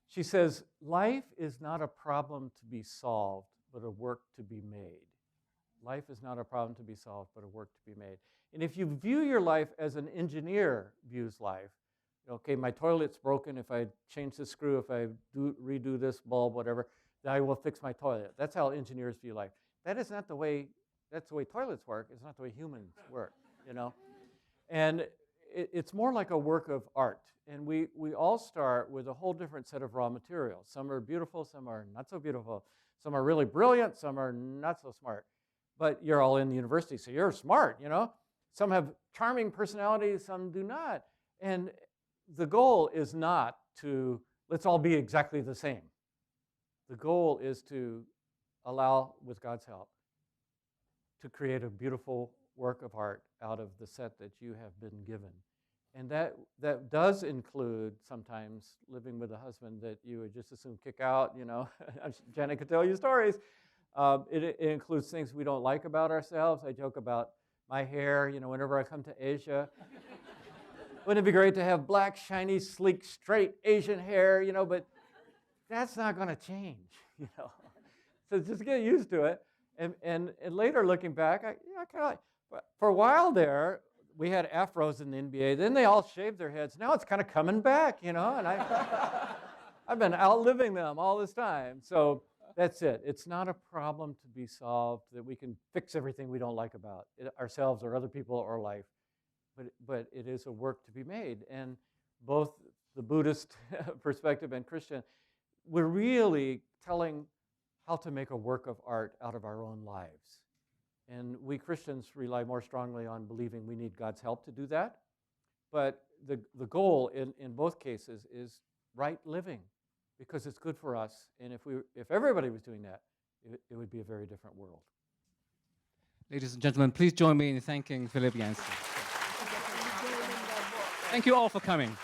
she says, life is not a problem to be solved, but a work to be made. Life is not a problem to be solved, but a work to be made. And if you view your life as an engineer views life, okay, my toilet's broken. If I change the screw, if I redo this bulb, whatever, then I will fix my toilet. That's how engineers view life. That's the way toilets work. It's not the way humans work, And it's more like a work of art. And we all start with a whole different set of raw materials. Some are beautiful, some are not so beautiful. Some are really brilliant, some are not so smart. But you're all in the university, so you're smart, Some have charming personalities, some do not. And the goal is not to, let's all be exactly the same. The goal is to allow, with God's help, to create a beautiful work of art out of the set that you have been given. And that does include sometimes living with a husband that you would just as soon kick out, Janet could tell you stories. It includes things we don't like about ourselves. I joke about my hair, whenever I come to Asia. Wouldn't it be great to have black, shiny, sleek, straight Asian hair, but that's not going to change, So just get used to it. And later looking back, I kind of like, for a while there, we had afros in the NBA. Then they all shaved their heads. Now it's kind of coming back, and I've been outliving them all this time. So that's it. It's not a problem to be solved that we can fix everything we don't like about ourselves or other people or life. But it is a work to be made. And both the Buddhist perspective and Christian, we're really telling how to make a work of art out of our own lives. And we Christians rely more strongly on believing we need God's help to do that. But the goal in both cases is right living, because it's good for us. And if everybody was doing that, it would be a very different world. Ladies and gentlemen, please join me in thanking Philip Yancey. Thank you all for coming.